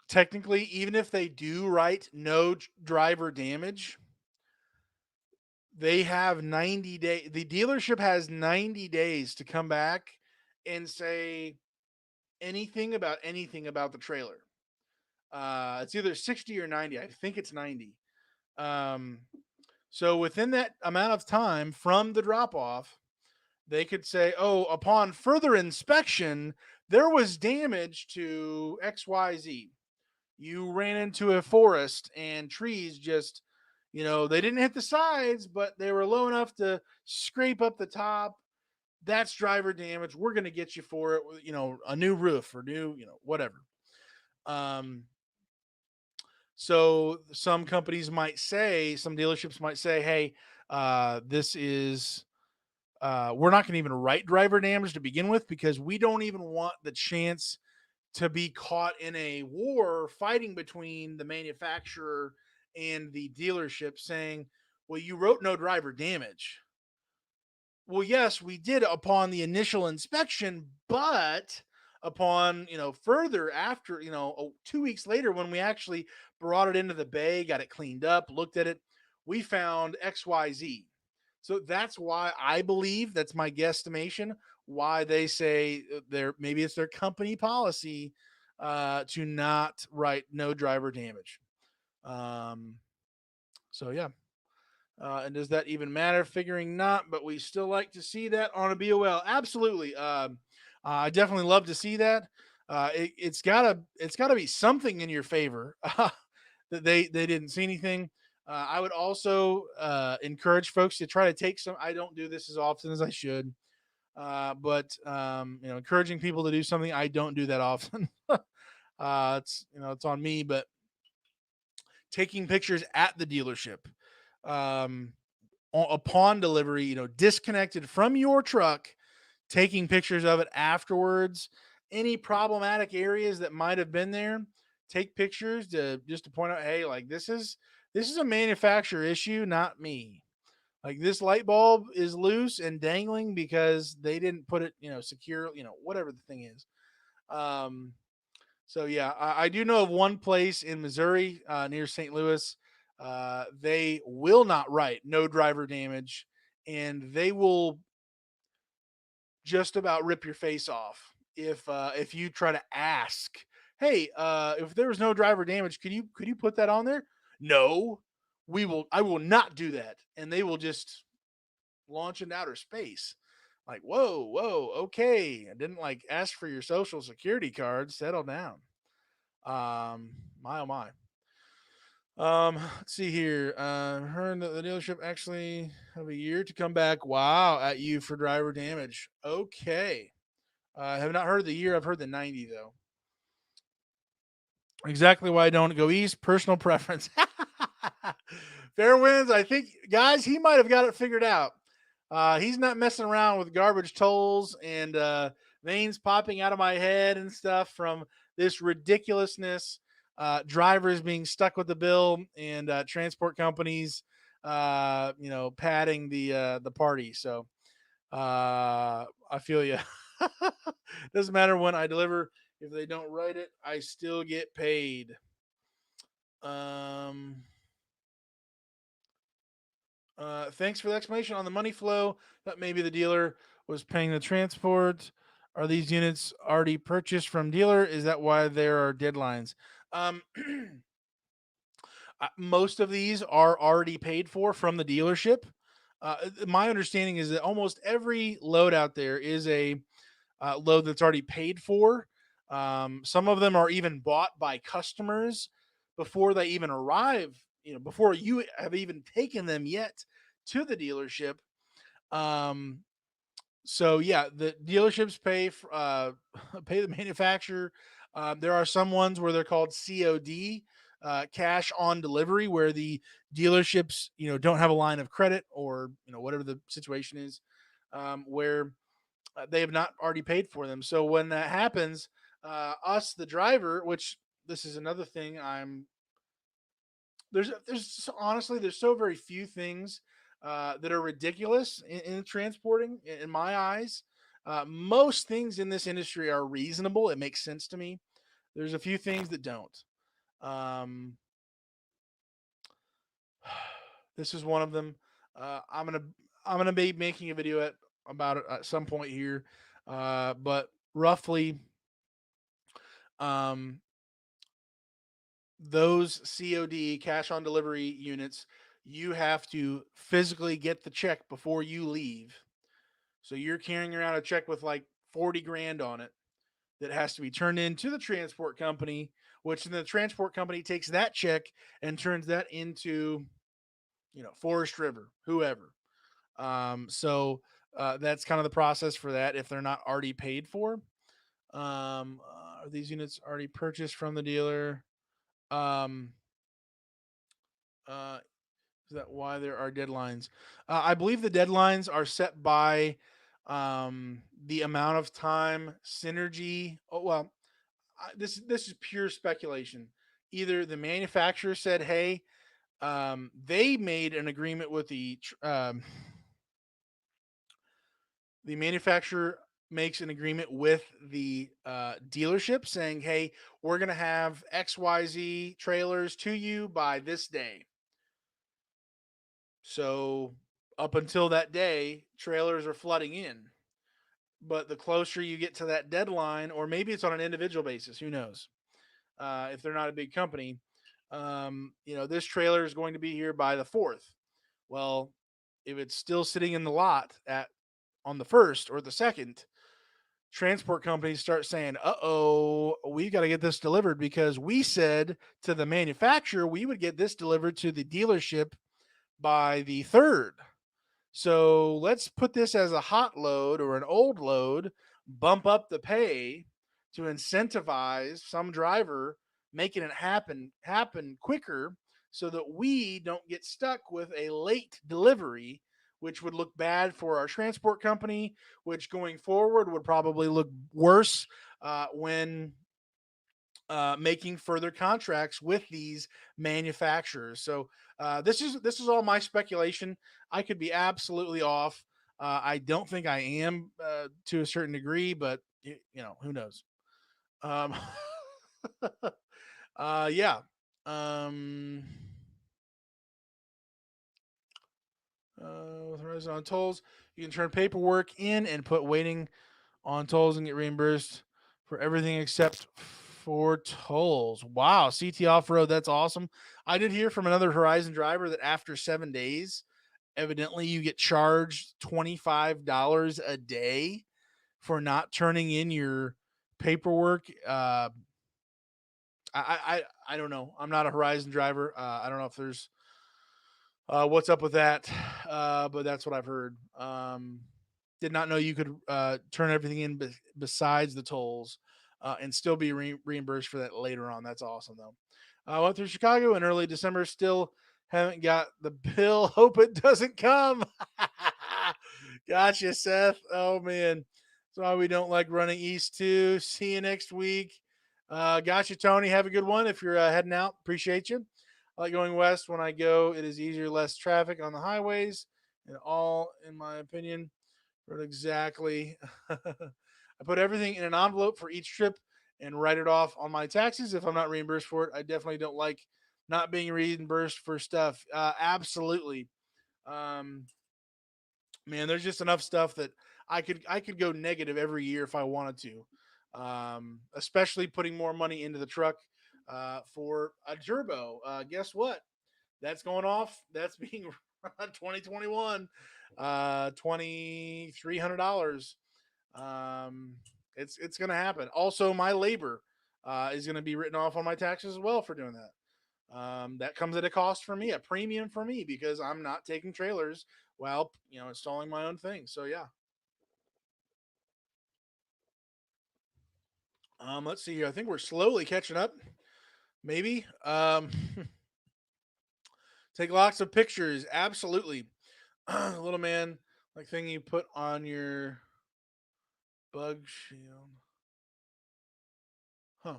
Technically, even if they do write no driver damage, they have 90 days. The dealership has 90 days to come back and say anything about the trailer. It's either 60 or 90. I think it's 90. Um, so within that amount of time from the drop off, they could say, oh, upon further inspection, there was damage to XYZ. You ran into a forest and trees just, they didn't hit the sides, but they were low enough to scrape up the top. That's driver damage. We're going to get you for it, a new roof or new, whatever. Um, so some companies might say, some dealerships might say, hey, this is, we're not going to even write driver damage to begin with because we don't even want the chance to be caught in a war fighting between the manufacturer and the dealership saying, well, you wrote no driver damage. Well, yes, we did upon the initial inspection, but upon, further after, 2 weeks later, when we actually brought it into the bay, got it cleaned up, looked at it, we found XYZ. So that's why I believe, that's my guesstimation, why they say maybe it's their company policy to not write no driver damage. So yeah. And does that even matter? Figuring not, but we still like to see that on a BOL. Absolutely. I definitely love to see that. It's gotta be something in your favor that they didn't see anything. I would also encourage folks to try to take some. I don't do this as often as I should, but encouraging people to do something I don't do that often. It's on me, but taking pictures at the dealership. Um, Upon delivery, disconnected from your truck, taking pictures of it afterwards. Any problematic areas that might have been there, take pictures to point out, hey, like this is a manufacturer issue, not me. Like this light bulb is loose and dangling because they didn't put it, secure, whatever the thing is. Um, so yeah, I do know of one place in Missouri near St. Louis. They will not write no driver damage, and they will just about rip your face off if you try to ask, hey, if there was no driver damage, could you put that on there? No, I will not do that, and they will just launch into outer space. Like, whoa, whoa, okay, I didn't like ask for your social security card. Settle down. My oh my. Let's see here. Heard that the dealership actually have a year to come back. Wow, at you for driver damage. Okay. I have not heard the year. I've heard the 90 though. Exactly why I don't go east. Personal preference. Fair winds. I think, guys, he might have got it figured out. He's not messing around with garbage tolls and veins popping out of my head and stuff from this ridiculousness. Drivers being stuck with the bill and transport companies, padding the party. So I feel you. Doesn't matter when I deliver. If they don't write it, I still get paid. Um, Thanks for the explanation on the money flow. That maybe the dealer was paying the transport. Are these units already purchased from dealer? Is that why there are deadlines? Um, Most of these are already paid for from the dealership. My understanding is that almost every load out there is a load that's already paid for. Some of them are even bought by customers before they even arrive, before you have even taken them yet to the dealership. Um, so yeah, the dealerships pay the manufacturer. There are some ones where they're called COD, cash on delivery, where the dealerships don't have a line of credit, or whatever the situation is, where they have not already paid for them. So when that happens, us, the driver, which this is another thing, honestly, there's so very few things that are ridiculous in transporting, in my eyes. Most things in this industry are reasonable. It makes sense to me. There's a few things that don't. Um, this is one of them. Uh, I'm gonna I'm gonna be making a video about it at some point here, but roughly, um, those COD, cash on delivery units, you have to physically get the check before you leave. So you're carrying around a check with like 40 grand on it that has to be turned in to the transport company, which then the transport company takes that check and turns that into, Forest River, whoever. That's kind of the process for that if they're not already paid for. Are these units already purchased from the dealer? Um, uh, Is that why there are deadlines? I believe the deadlines are set by the amount of time Synergy. Oh well, this is pure speculation. Either the manufacturer said, "Hey," they made an agreement with the manufacturer makes an agreement with the dealership saying, "Hey, we're going to have XYZ trailers to you by this day." So up until that day, trailers are flooding in. But the closer you get to that deadline, or maybe it's on an individual basis, who knows? If they're not a big company, this trailer is going to be here by the 4th. Well, if it's still sitting in the lot at on the 1st or the 2nd, transport companies start saying, "Uh-oh, we got to get this delivered because we said to the manufacturer we would get this delivered to the dealership by the 3rd. So let's put this as a hot load or an old load, bump up the pay to incentivize some driver making it happen quicker so that we don't get stuck with a late delivery, which would look bad for our transport company, which going forward would probably look worse when making further contracts with these manufacturers. So this is all my speculation. I could be absolutely off. I don't think I am to a certain degree, but who knows? Um, yeah. Um, with Horizon on tolls, you can turn paperwork in and put waiting on tolls and get reimbursed for everything except for tolls. Wow, CT off road, that's awesome. I did hear from another Horizon driver that after 7 days, evidently you get charged $25 a day for not turning in your paperwork. I don't know. I'm not a Horizon driver. I don't know if there's what's up with that, but that's what I've heard. Did not know you could turn everything in besides the tolls and still be reimbursed for that later on. That's awesome, though. I went through Chicago in early December. Still haven't got the bill. Hope it doesn't come. Gotcha, Seth. Oh, man. That's why we don't like running east, too. See you next week. Gotcha, Tony. Have a good one if you're heading out. Appreciate you. I like going west. When I go, it is easier, less traffic on the highways, and all, in my opinion, Wrote exactly. I put everything in an envelope for each trip and write it off on my taxes if I'm not reimbursed for it. I definitely don't like not being reimbursed for stuff. Absolutely. Um, Man, there's just enough stuff that I could go negative every year if I wanted to. Especially putting more money into the truck for a turbo. Guess what? That's going off. That's being 2021, $2,300. Um, it's gonna happen. Also, my labor is gonna be written off on my taxes as well for doing that. That comes at a cost for me, a premium for me, because I'm not taking trailers while installing my own thing. So yeah. Let's see here. I think we're slowly catching up. Maybe. Take lots of pictures. Absolutely. Little man, like thing you put on your bug shield. Huh.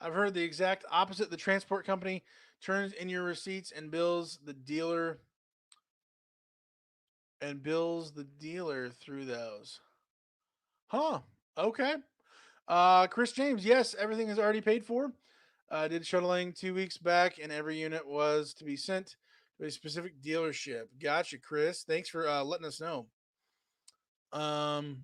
I've heard the exact opposite. The transport company turns in your receipts and bills the dealer through those. Huh. Okay. Chris James, yes, everything is already paid for. Did shuttling 2 weeks back, and every unit was to be sent to a specific dealership. Gotcha, Chris. Thanks for letting us know. Um,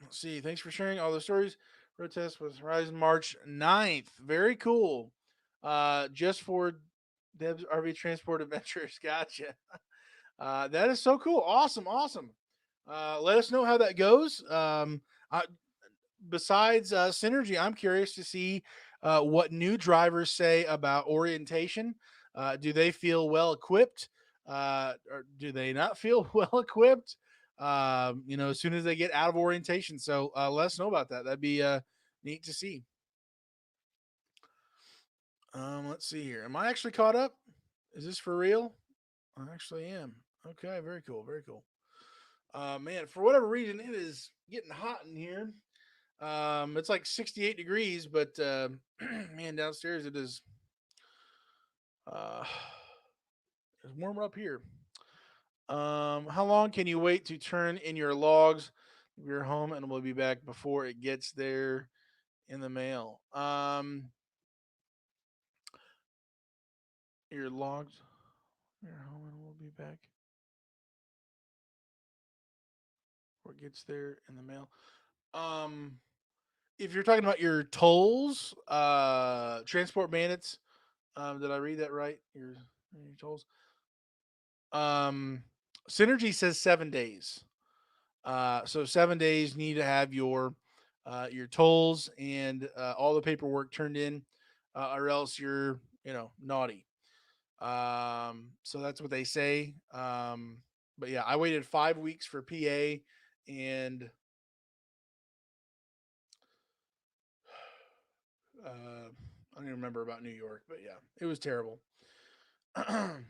let's see. Thanks for sharing all the stories. Road test was Horizon March 9th. Very cool. Just for Deb's RV Transport Adventures. Gotcha. That is so cool. Awesome. Awesome. Let us know how that goes. I, Besides synergy, I'm curious to see what new drivers say about orientation. Do they feel well equipped, or do they not feel well equipped? As soon as they get out of orientation. So let us know about that. That'd be neat to see. Let's see here. Am I actually caught up? Is this for real? I actually am. Okay, very cool. Very cool. Man, for whatever reason, it is getting hot in here. It's like 68 degrees, but man, downstairs it is uh, it's warmer up here. How long can you wait to turn in your logs? We're home and we'll be back before it gets there in the mail. Your logs. We're home and we'll be back before it gets there in the mail. Um, if you're talking about your tolls, transport bandits. Did I read that right? Your tolls. Um, Synergy says 7 days. So 7 days you need to have your tolls and all the paperwork turned in, or else you're naughty. So that's what they say. But yeah, I waited 5 weeks for PA, and I don't even remember about New York, but yeah, it was terrible. Rub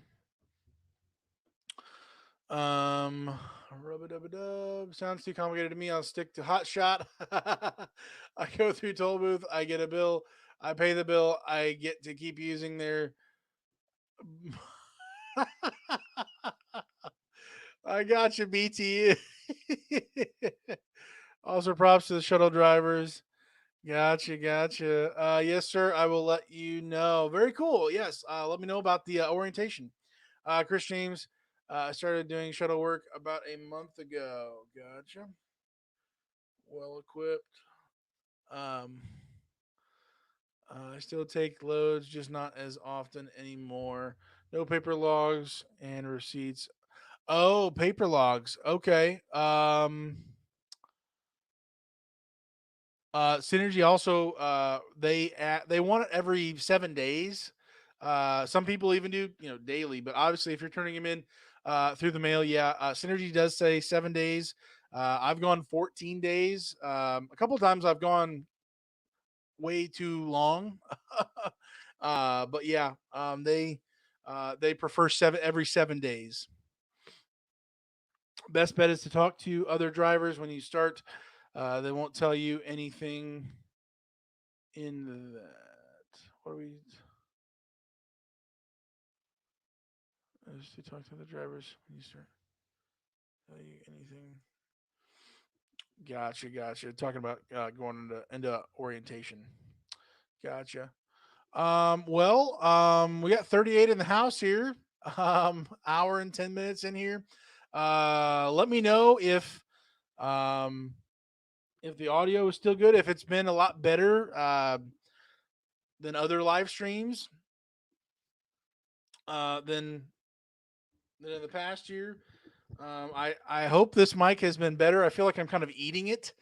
a dub a dub. Sounds too complicated to me. I'll stick to Hot Shot. I go through toll booth. I get a bill. I pay the bill. I get to keep using their. I got you, BT. Also, props to the shuttle drivers. Gotcha, gotcha. Yes, sir. I will let you know. Very cool. Yes. Let me know about the orientation. Chris James started doing shuttle work about a month ago. Gotcha. Well equipped. Um, I still take loads, just not as often anymore. No paper logs and receipts. Oh, paper logs. Okay. Synergy also they want it every 7 days. Some people even do daily, but obviously if you're turning them in through the mail, yeah. Synergy does say 7 days. I've gone 14 days. A couple of times I've gone way too long. But yeah, they prefer every 7 days. Best bet is to talk to other drivers when you start. They won't tell you anything in that. What are we? Just to talk to the drivers when you start. Tell you anything. Gotcha. Talking about going into orientation. Gotcha. We got 38 in the house here. Hour and 10 minutes in here. Let me know um if the audio is still good. If it's been a lot better than other live streams, than in the past year. I hope this mic has been better. I feel like I'm kind of eating it.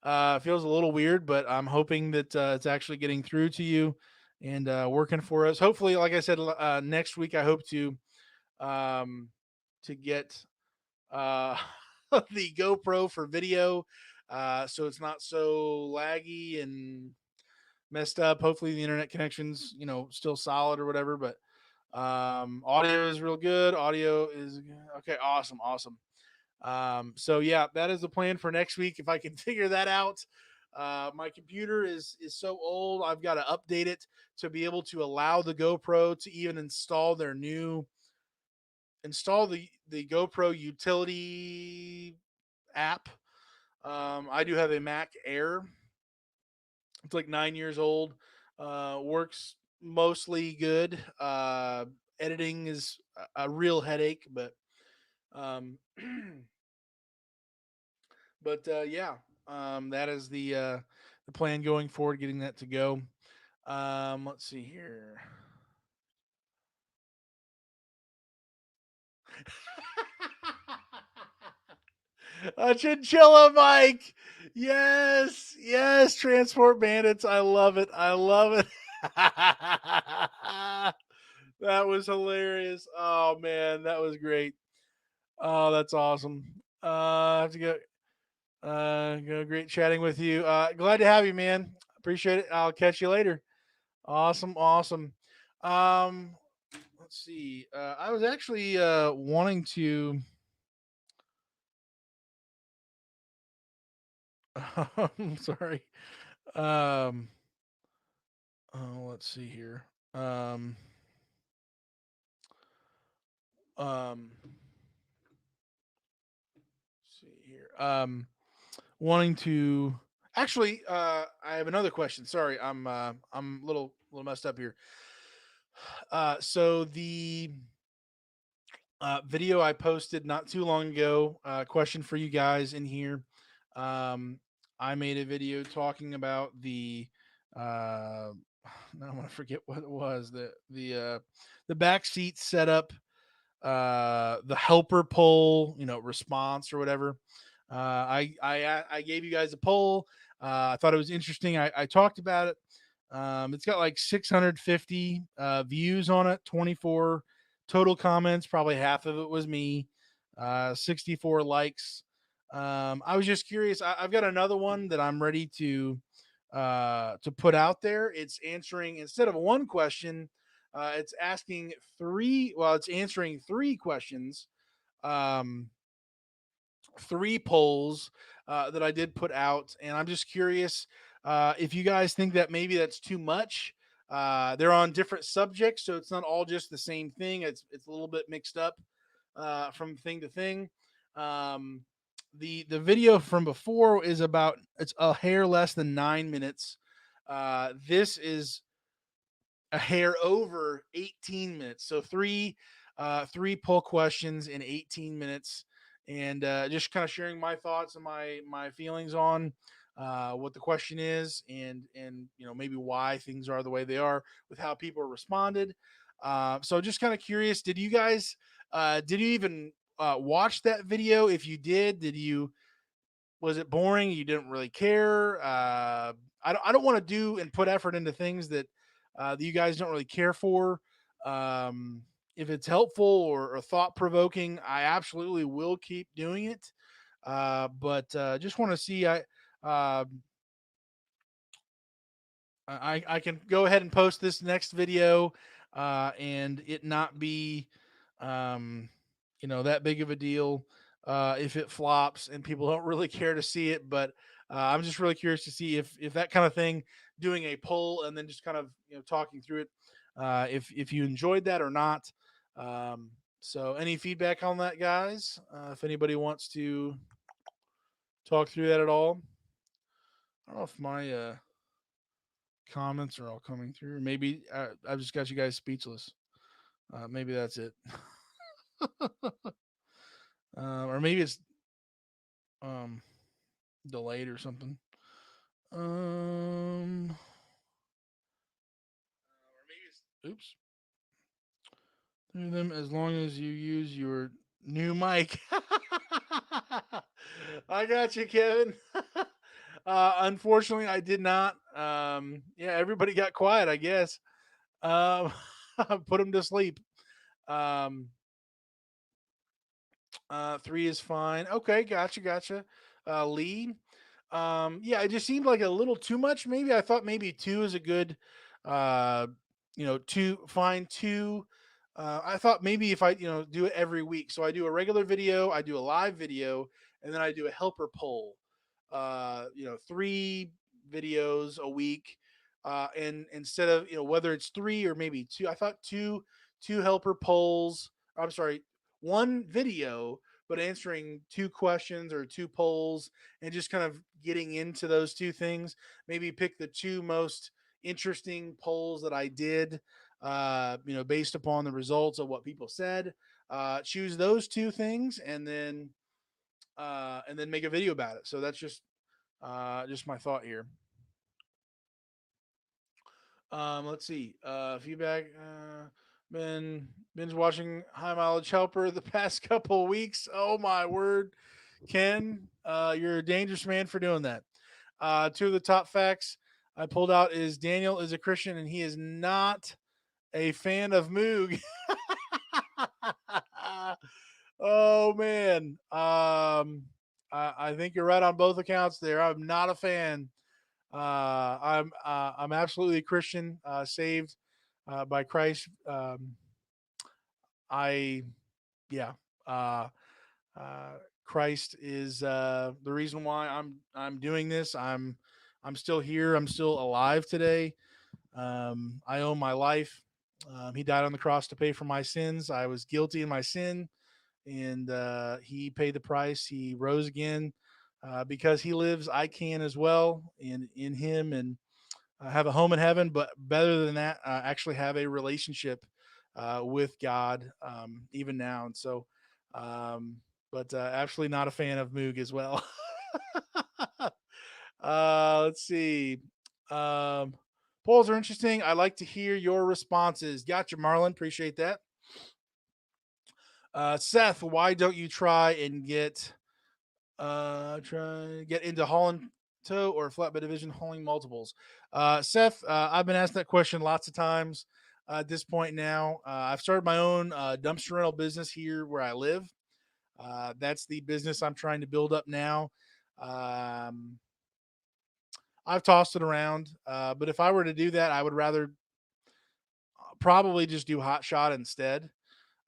It feels a little weird, but I'm hoping that it's actually getting through to you and working for us. Hopefully, like I said, next week I hope um, to get uh, the GoPro for video, so it's not so laggy and messed up. Hopefully, the internet connection's still solid or whatever. But audio is real good. Audio is okay. Awesome. So yeah, that is the plan for next week. If I can figure that out. My computer is so old. I've got to update it to be able to allow the GoPro to even install the GoPro utility app. I do have a Mac Air. It's like 9 years old. Works mostly good. Editing is a real headache, but um, yeah, that is the plan going forward. Getting that to go. Let's see here. A chinchilla Mike. Yes, transport bandits. I love it. That was hilarious. Oh man, that was great. Oh, that's awesome. I have to go great chatting with you. Glad to have you, man. Appreciate it. I'll catch you later. Awesome. Um, let's see. I was actually wanting to. I'm sorry. Um, let's see here. Um, um, see here. Wanting to actually. I have another question. Sorry, I'm a little messed up here. So the video I posted not too long ago. Question for you guys in here. Um, I made a video talking about the. Now I'm gonna forget what it was. The back seat setup, the helper poll, response or whatever. I gave you guys a poll. I thought it was interesting. I talked about it. It's got like 650 views on it, 24 total comments. Probably half of it was me. 64 likes. I was just curious. I've got another one that I'm ready to put out there. It's answering instead of one question. It's asking three. Well, it's answering three questions. Um, Three polls that I did put out, and I'm just curious if you guys think that maybe that's too much. They're on different subjects, so it's not all just the same thing. It's a little bit mixed up from thing to thing. Um, the video from before is about it's a hair less than 9 minutes. This is a hair over 18 minutes. So three poll questions in 18 minutes, and just kind of sharing my thoughts and my feelings on what the question is, and maybe why things are the way they are with how people responded. So just kind of curious, did you even watch that video? If you did you was it boring? You didn't really care. I don't want to do and put effort into things that you guys don't really care for. Um, if it's helpful or thought provoking, I absolutely will keep doing it. But just want to see. Uh, I can go ahead and post this next video, and it not be, um, that big of a deal if it flops and people don't really care to see it. But I'm just really curious to see if that kind of thing, doing a poll and then just kind of talking through it, if you enjoyed that or not. Um, so any feedback on that, guys? If anybody wants to talk through that at all. I don't know if my comments are all coming through. Maybe I've just got you guys speechless. Maybe that's it. Or maybe it's um, delayed or something. Or maybe it's oops. Through them as long as you use your new mic. I got you, Kevin. Unfortunately, I did not. Yeah, everybody got quiet, I guess. Um, put them to sleep. Um, Three is fine. Okay, gotcha. Lee. Yeah, it just seemed like a little too much. Maybe I thought maybe two is a good, uh, two find two. I thought maybe if I do it every week, so I do a regular video, I do a live video, and then I do a helper poll. Three videos a week, and instead of whether it's three or maybe two, I thought two helper polls. I'm sorry, one video but answering two questions or two polls and just kind of getting into those two things. Maybe pick the two most interesting polls that I did, based upon the results of what people said. Choose those two things and then make a video about it. So that's just my thought here. Let's see. Feedback. Been binge watching High Mileage Helper the past couple of weeks. Oh my word, Ken, you're a dangerous man for doing that. Two of the top facts I pulled out is Daniel is a Christian and he is not a fan of Moog. Oh man, I think you're right on both accounts there. I'm not a fan. I'm absolutely Christian, saved by Christ. I yeah. Uh, Christ is the reason why I'm doing this. I'm still here. I'm still alive today. I owe my life. He died on the cross to pay for my sins. I was guilty in my sin, and he paid the price. He rose again. Because he lives, I can as well in him, and have a home in heaven. But better than that, actually have a relationship with God, even now. And so, um, but absolutely not a fan of Moog as well. Let's see. Um, Polls are interesting. I like to hear your responses. Gotcha, Marlon. Appreciate that. Seth, why don't you try get into hauling tow or flatbed division hauling multiples? Seth, I've been asked that question lots of times. At this point now, I've started my own dumpster rental business here where I live. That's the business I'm trying to build up now. Um, I've tossed it around, but if I were to do that, I would rather probably just do hot shot instead.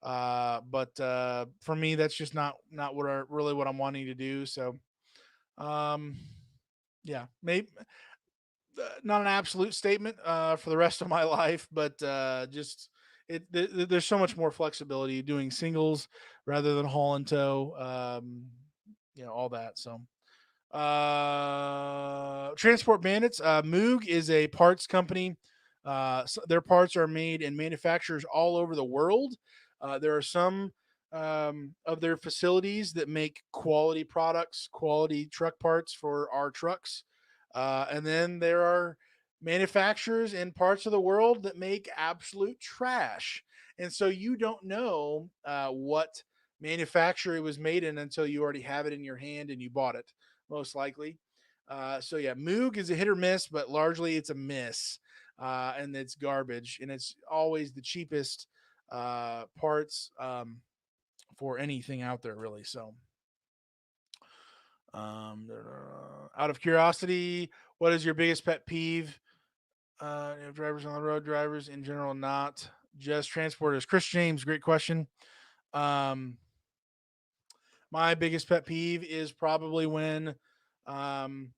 But For me, that's just not really what I'm wanting to do. So um, yeah, maybe not an absolute statement for the rest of my life, but just there's so much more flexibility doing singles rather than haul and tow. All that. So Transport Bandits. Moog is a parts company. Their parts are made in manufacturers all over the world. There are some of their facilities that make quality products, quality truck parts for our trucks. And then there are manufacturers in parts of the world that make absolute trash. And so you don't know what manufacturer it was made in until you already have it in your hand and you bought it, most likely. So yeah, Moog is a hit or miss, but largely it's a miss, and it's garbage, and it's always the cheapest parts for anything out there, really. So, out of curiosity, what is your biggest pet peeve? Drivers on the road, drivers in general, not just transporters. Chris James, great question. Um, my biggest pet peeve is probably when um,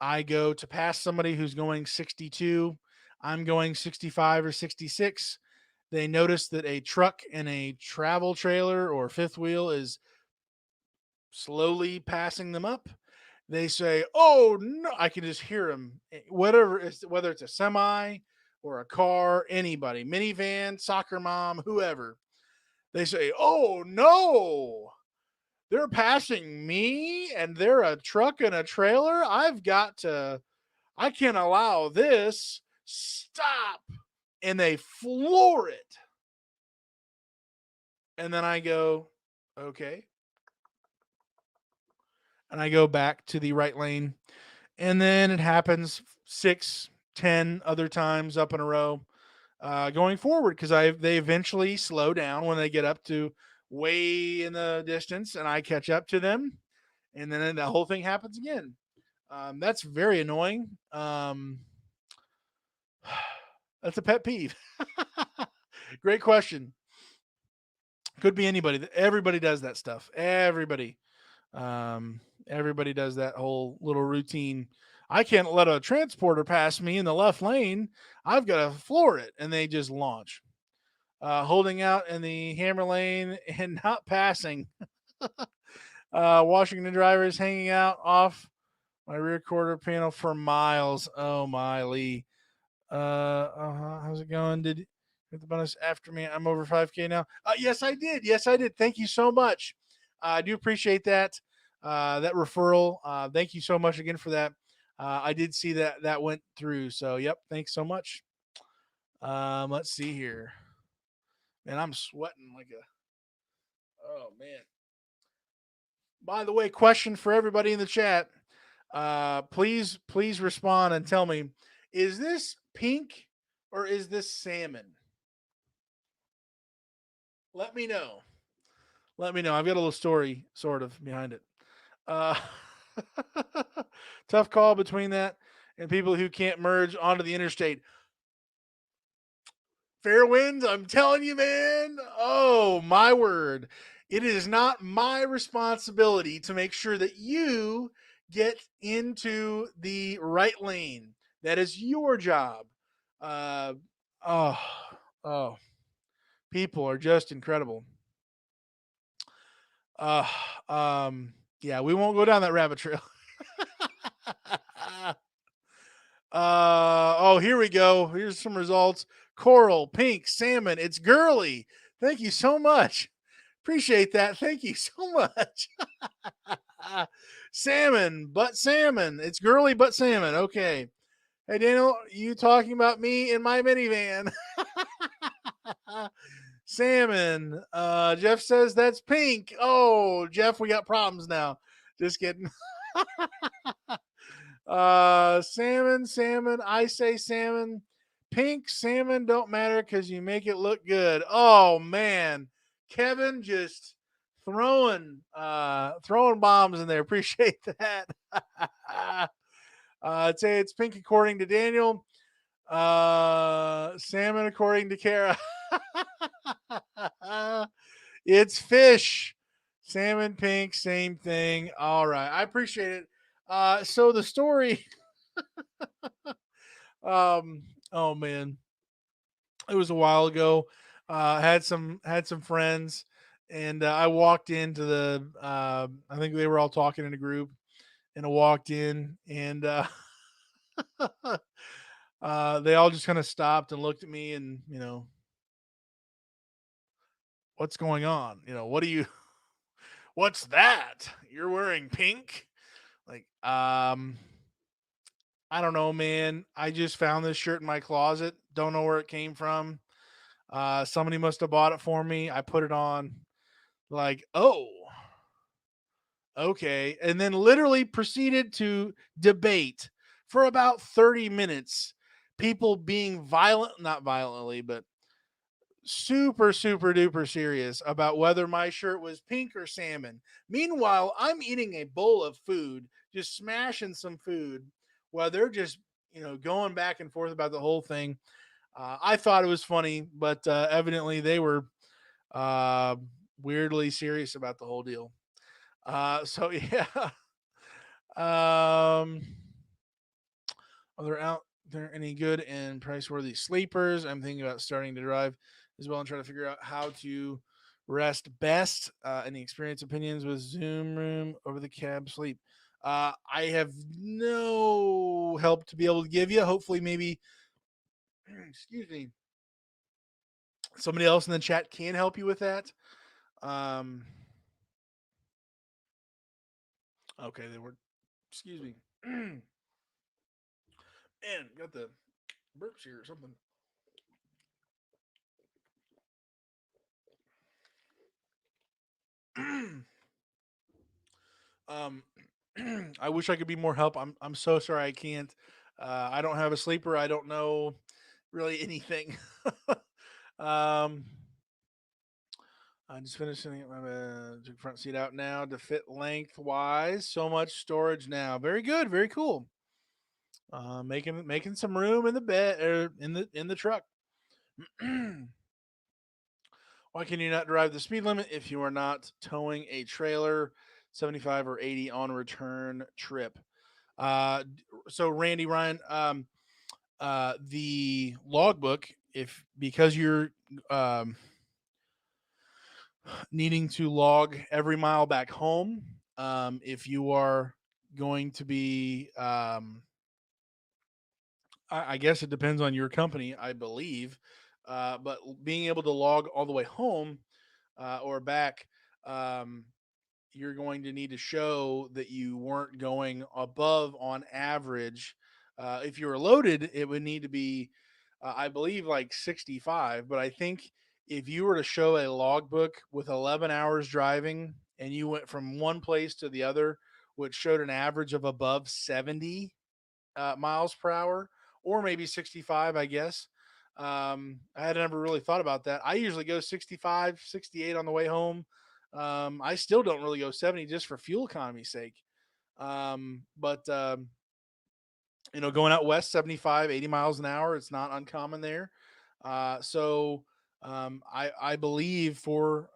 I go to pass somebody who's going 62. I'm going 65 or 66. They notice that a truck and a travel trailer or fifth wheel is slowly passing them up. They say, "Oh no!" I can just hear them. Whether it's a semi or a car, anybody, minivan, soccer mom, whoever. They say, "Oh no! They're passing me, and they're a truck and a trailer. I can't allow this. Stop!" And they floor it. And then I go, "Okay." And I go back to the right lane. And then it happens 6, 10 other times up in a row, going forward, because they eventually slow down when they get up to way in the distance, and I catch up to them, and then the whole thing happens again. That's very annoying. That's a pet peeve. Great question. Could be anybody. Everybody does that stuff. Everybody does that whole little routine. I can't let a transporter pass me in the left lane. I've got to floor it, and they just launch. Holding out in the hammer lane and not passing. Washington drivers hanging out off my rear quarter panel for miles. Oh my Lee. How's it going? Did you get the bonus after me? I'm over 5K now. Yes, I did. Yes, I did. Thank you so much. I do appreciate that. That referral. Thank you so much again for that. I did see that went through. So, yep. Thanks so much. Let's see here. Man, I'm sweating like a. Oh man. By the way, question for everybody in the chat. Please respond and tell me: is this pink or is this salmon? Let me know. Let me know. I've got a little story sort of behind it. Uh, Tough call between that and people who can't merge onto the interstate. Fair winds, I'm telling you, man. Oh, my word. It is not my responsibility to make sure that you get into the right lane. That is your job. Uh, oh, oh, people are just incredible. Uh, um, yeah, we won't go down that rabbit trail. Oh, here we go. Here's some results. Coral, pink, salmon. It's girly. Thank you so much. Appreciate that. Thank you so much. Salmon, but salmon. It's girly, but salmon. Okay. Hey, Daniel, you talking about me in my minivan? Salmon. Jeff says that's pink. Oh, Jeff, we got problems now. Just kidding. Salmon. I say salmon. Pink salmon don't matter because you make it look good. Oh man, Kevin just throwing bombs in there. Appreciate that. I'd say it's pink according to Daniel. Salmon according to Kara. It's fish. Salmon, pink, same thing. All right, I appreciate it. So the story. Oh man, it was a while ago. Had some friends, and I walked into the. I think they were all talking in a group, and I walked in, and they all just kind of stopped and looked at me, and what's going on? What do you? What's that? You're wearing pink? Like, I don't know, man. I just found this shirt in my closet. Don't know where it came from. Somebody must have bought it for me. I put it on. Like, oh, okay. And then literally proceeded to debate for about 30 minutes. People being violent, not violently, but super, super duper serious about whether my shirt was pink or salmon. Meanwhile, I'm eating a bowl of food, just smashing some food while they're just, going back and forth about the whole thing. I thought it was funny, but evidently they were uh, weirdly serious about the whole deal. So yeah. Um, are there out there any good and price worthy sleepers? I'm thinking about starting to drive as well and trying to figure out how to rest best. Any experience opinions with Zoom room over the cab sleep? I have no help to be able to give you. Hopefully, maybe, excuse me, somebody else in the chat can help you with that. Um, okay, they were, excuse me. Man, got the burps here or something. um, I wish I could be more help. I'm so sorry I can't. I don't have a sleeper. I don't know really anything. um, I'm just finishing my front seat out now to fit lengthwise. So much storage now. Very good. Very cool. Making some room in the bed or in the truck. Why can you not drive the speed limit if you are not towing a trailer 75 or 80 on return trip? So Randy Ryan, the logbook, if because you're um, needing to log every mile back home, if you are going to be, I guess it depends on your company, I believe, but being able to log all the way home or back, um, you're going to need to show that you weren't going above on average. If you were loaded, it would need to be, I believe, like 65. But I think if you were to show a logbook with 11 hours driving and you went from one place to the other, which showed an average of above 70 miles per hour, or maybe 65, I guess. I had never really thought about that. I usually go 65, 68 on the way home. I still don't really go 70 just for fuel economy's sake. But going out west, 75, 80 miles an hour, it's not uncommon there. I believe for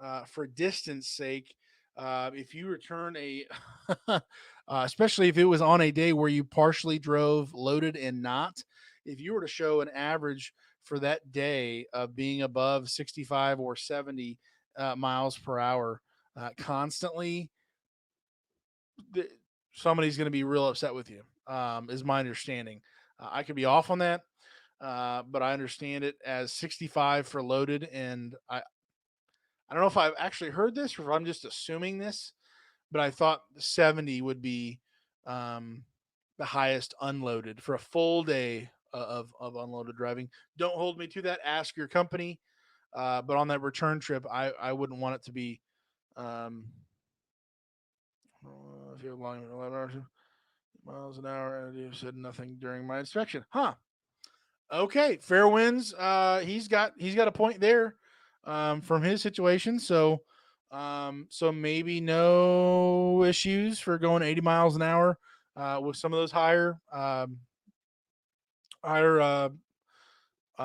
distance sake, if you return a, especially if it was on a day where you partially drove loaded and not, if you were to show an average for that day of being above 65 or 70 miles per hour constantly, th- somebody's going to be real upset with you. Is my understanding. I could be off on that, but I understand it as 65 for loaded, and I don't know if I've actually heard this or if I'm just assuming this, but I thought 70 would be um, the highest unloaded for a full day of unloaded driving. Don't hold me to that. Ask your company. But on that return trip, I wouldn't want it to be. Um, if you're long 11 hours, miles an hour, and you said nothing during my inspection. Huh. Okay, fair winds. He's got a point there from his situation. So maybe no issues for going 80 miles an hour with some of those higher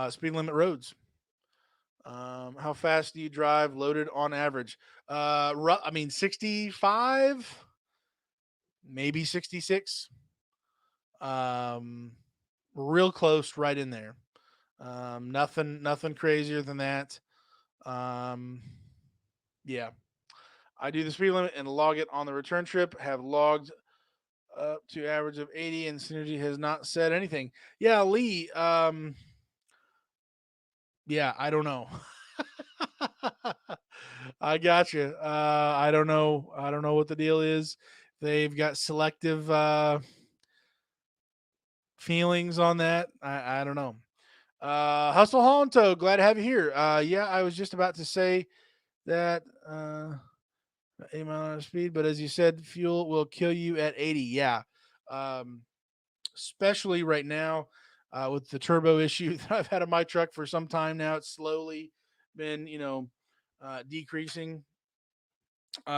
speed limit roads. How fast do you drive loaded on average? I mean 65, maybe 66. Um, real close, right in there. Nothing crazier than that. Um, yeah, I do the speed limit and log it on the return trip. Have logged up to average of 80, and Synergy has not said anything. Yeah, Lee. Yeah, I don't know. I got you. I don't know. I don't know what the deal is. They've got selective feelings on that. I don't know. Hustle Honto, glad to have you here. Yeah, I was just about to say that 80 mile an hour speed, but as you said, fuel will kill you at 80. Yeah. Um, Especially right now with the turbo issue that I've had on my truck for some time now. It's slowly been, decreasing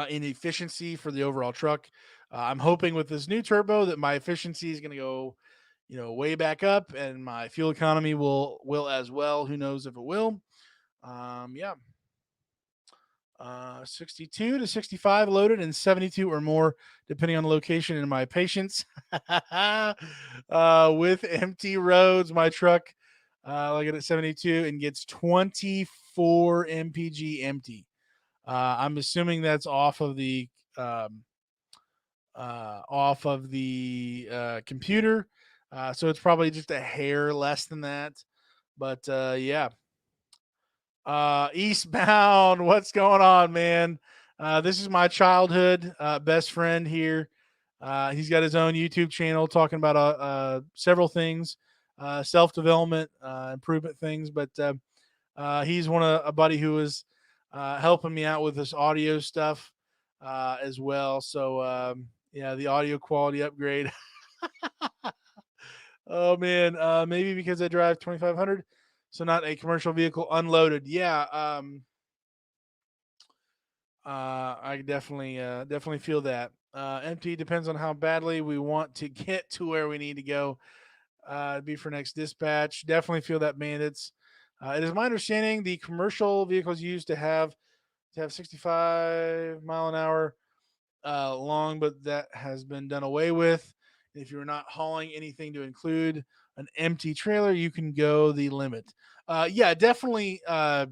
in efficiency for the overall truck. I'm hoping with this new turbo that my efficiency is going to go, way back up, and my fuel economy will as well. Who knows if it will? Yeah. 62 to 65 loaded and 72 or more, depending on the location and my patience. With empty roads, my truck, like at 72 and gets 24 mpg empty. I'm assuming that's off of the um, off of the computer. So it's probably just a hair less than that. But yeah, Eastbound, what's going on, man? This is my childhood best friend here. He's got his own YouTube channel talking about several things, self development, improvement things. But he's a buddy who was helping me out with this audio stuff as well. So yeah, the audio quality upgrade. Oh man, maybe because I drive 2500, so not a commercial vehicle unloaded. Yeah, I definitely feel that. Empty depends on how badly we want to get to where we need to go. Be for next dispatch. Definitely feel that, bandits. It is my understanding the commercial vehicles used to have 65 mile an hour long, but that has been done away with. If you're not hauling anything to include an empty trailer, you can go the limit. Yeah, definitely. I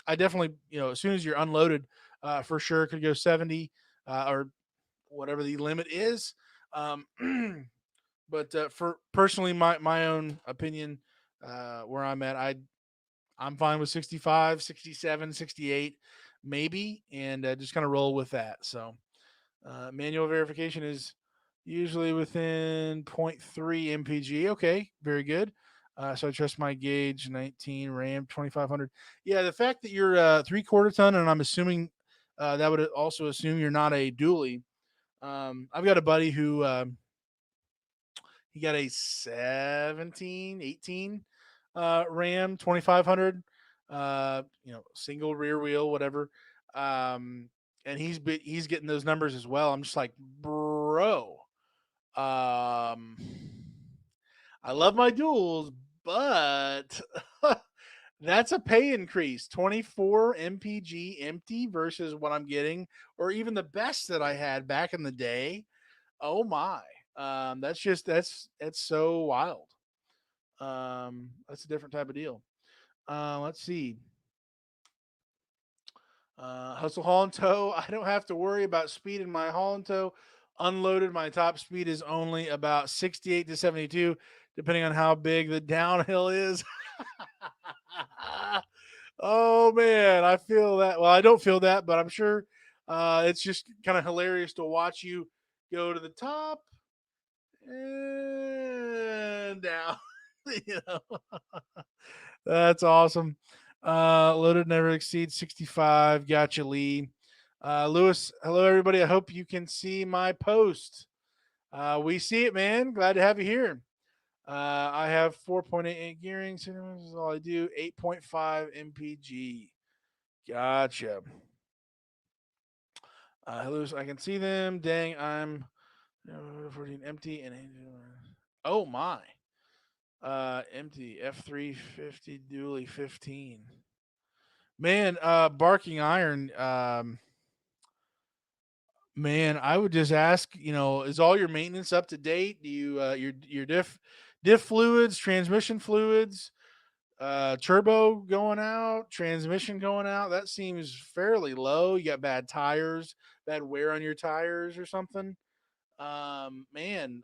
definitely, as soon as you're unloaded, for sure could go 70 or whatever the limit is. Um, but for personally, my own opinion, where I'm at, I'm fine with 65, 67, 68, maybe, and just kind of roll with that. So manual verification is usually within zero point 0.3 mpg. Okay, very good. So I trust my gauge 19 Ram 2500. Yeah, the fact that you're 3/4 ton, and I'm assuming that would also assume you're not a dually. I've got a buddy who he got a 17, 18 Ram 2500, single rear wheel, whatever. And he's getting those numbers as well. I'm just like, bro, um, I love my duels, but that's a pay increase. 24 mpg empty versus what I'm getting, or even the best that I had back in the day. Oh my. That's so wild. That's a different type of deal. Let's see. Hustle haul and tow. I don't have to worry about speed in my haul and tow. Unloaded, my top speed is only about 68 to 72, depending on how big the downhill is. Oh man, I feel that. Well, I don't feel that, but I'm sure it's just kind of hilarious to watch you go to the top and down. you know, that's awesome. Loaded never exceeds 65. Gotcha, Lee. Lewis, hello everybody. I hope you can see my post. We see it, man. Glad to have you here. I have 4.88 gearing. So this is all I do. 8.5 mpg. Gotcha. Hello, I can see them. Dang, I'm 14 empty and oh my. Empty F350 dually 15. Man, barking iron. Man, I would just ask, is all your maintenance up to date? Do you your diff fluids, transmission fluids, turbo going out, transmission going out? That seems fairly low. You got bad tires, bad wear on your tires or something. Man,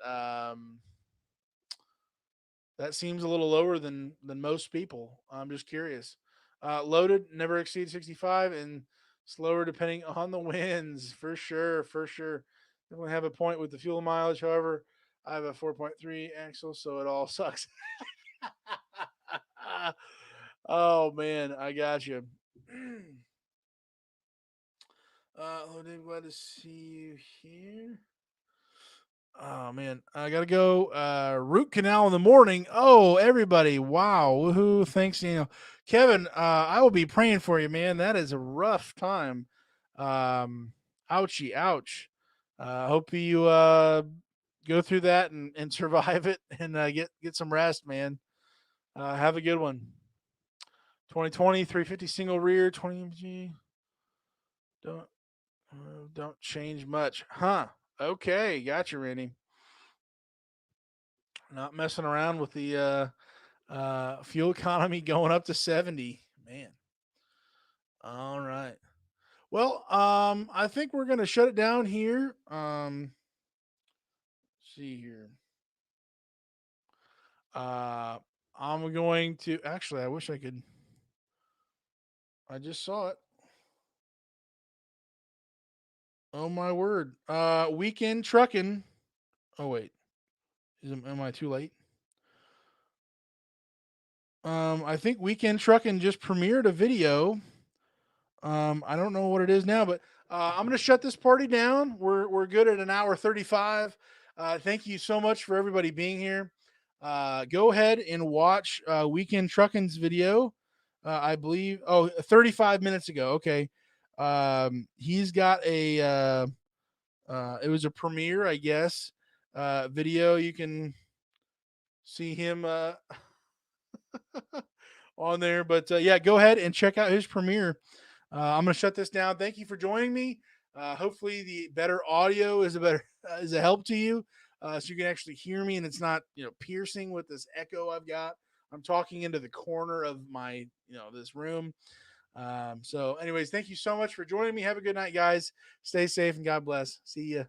that seems a little lower than most people. I'm just curious. Loaded never exceeds 65 and slower depending on the winds for sure, for sure. Definitely have a point with the fuel mileage. However, I have a 4.3 axle, so it all sucks. Oh man, I got you. Loaded, glad to see you here. Oh man, I gotta go. Root canal in the morning. Oh, everybody! Wow, woohoo! Thanks, Kevin. I will be praying for you, man. That is a rough time. Ouchie, ouch. Hope you go through that and survive it and get some rest, man. Have a good one. 2020 350 single rear 20 don't don't change much, huh? Okay, gotcha, Randy. Not messing around with the fuel economy going up to 70. Man. All right. Well, I think we're gonna shut it down here. see here. Uh, I'm going to actually. I wish I could. I just saw it. Oh my word. Weekend trucking. Oh wait, am I too late? I think Weekend Trucking just premiered a video. I don't know what it is now, but I'm gonna shut this party down. We're good at an hour 35. Thank you so much for everybody being here. Go ahead and watch Weekend Trucking's video. I believe 35 minutes ago. Okay. He's got a it was a premiere, I guess. Video. You can see him on there. But yeah, go ahead and check out his premiere. I'm going to shut this down. Thank you for joining me. Hopefully, the better audio is a better is a help to you, so you can actually hear me and it's not piercing with this echo I've got. I'm talking into the corner of my this room. So, anyways, thank you so much for joining me. Have a good night, guys. Stay safe and God bless. See ya.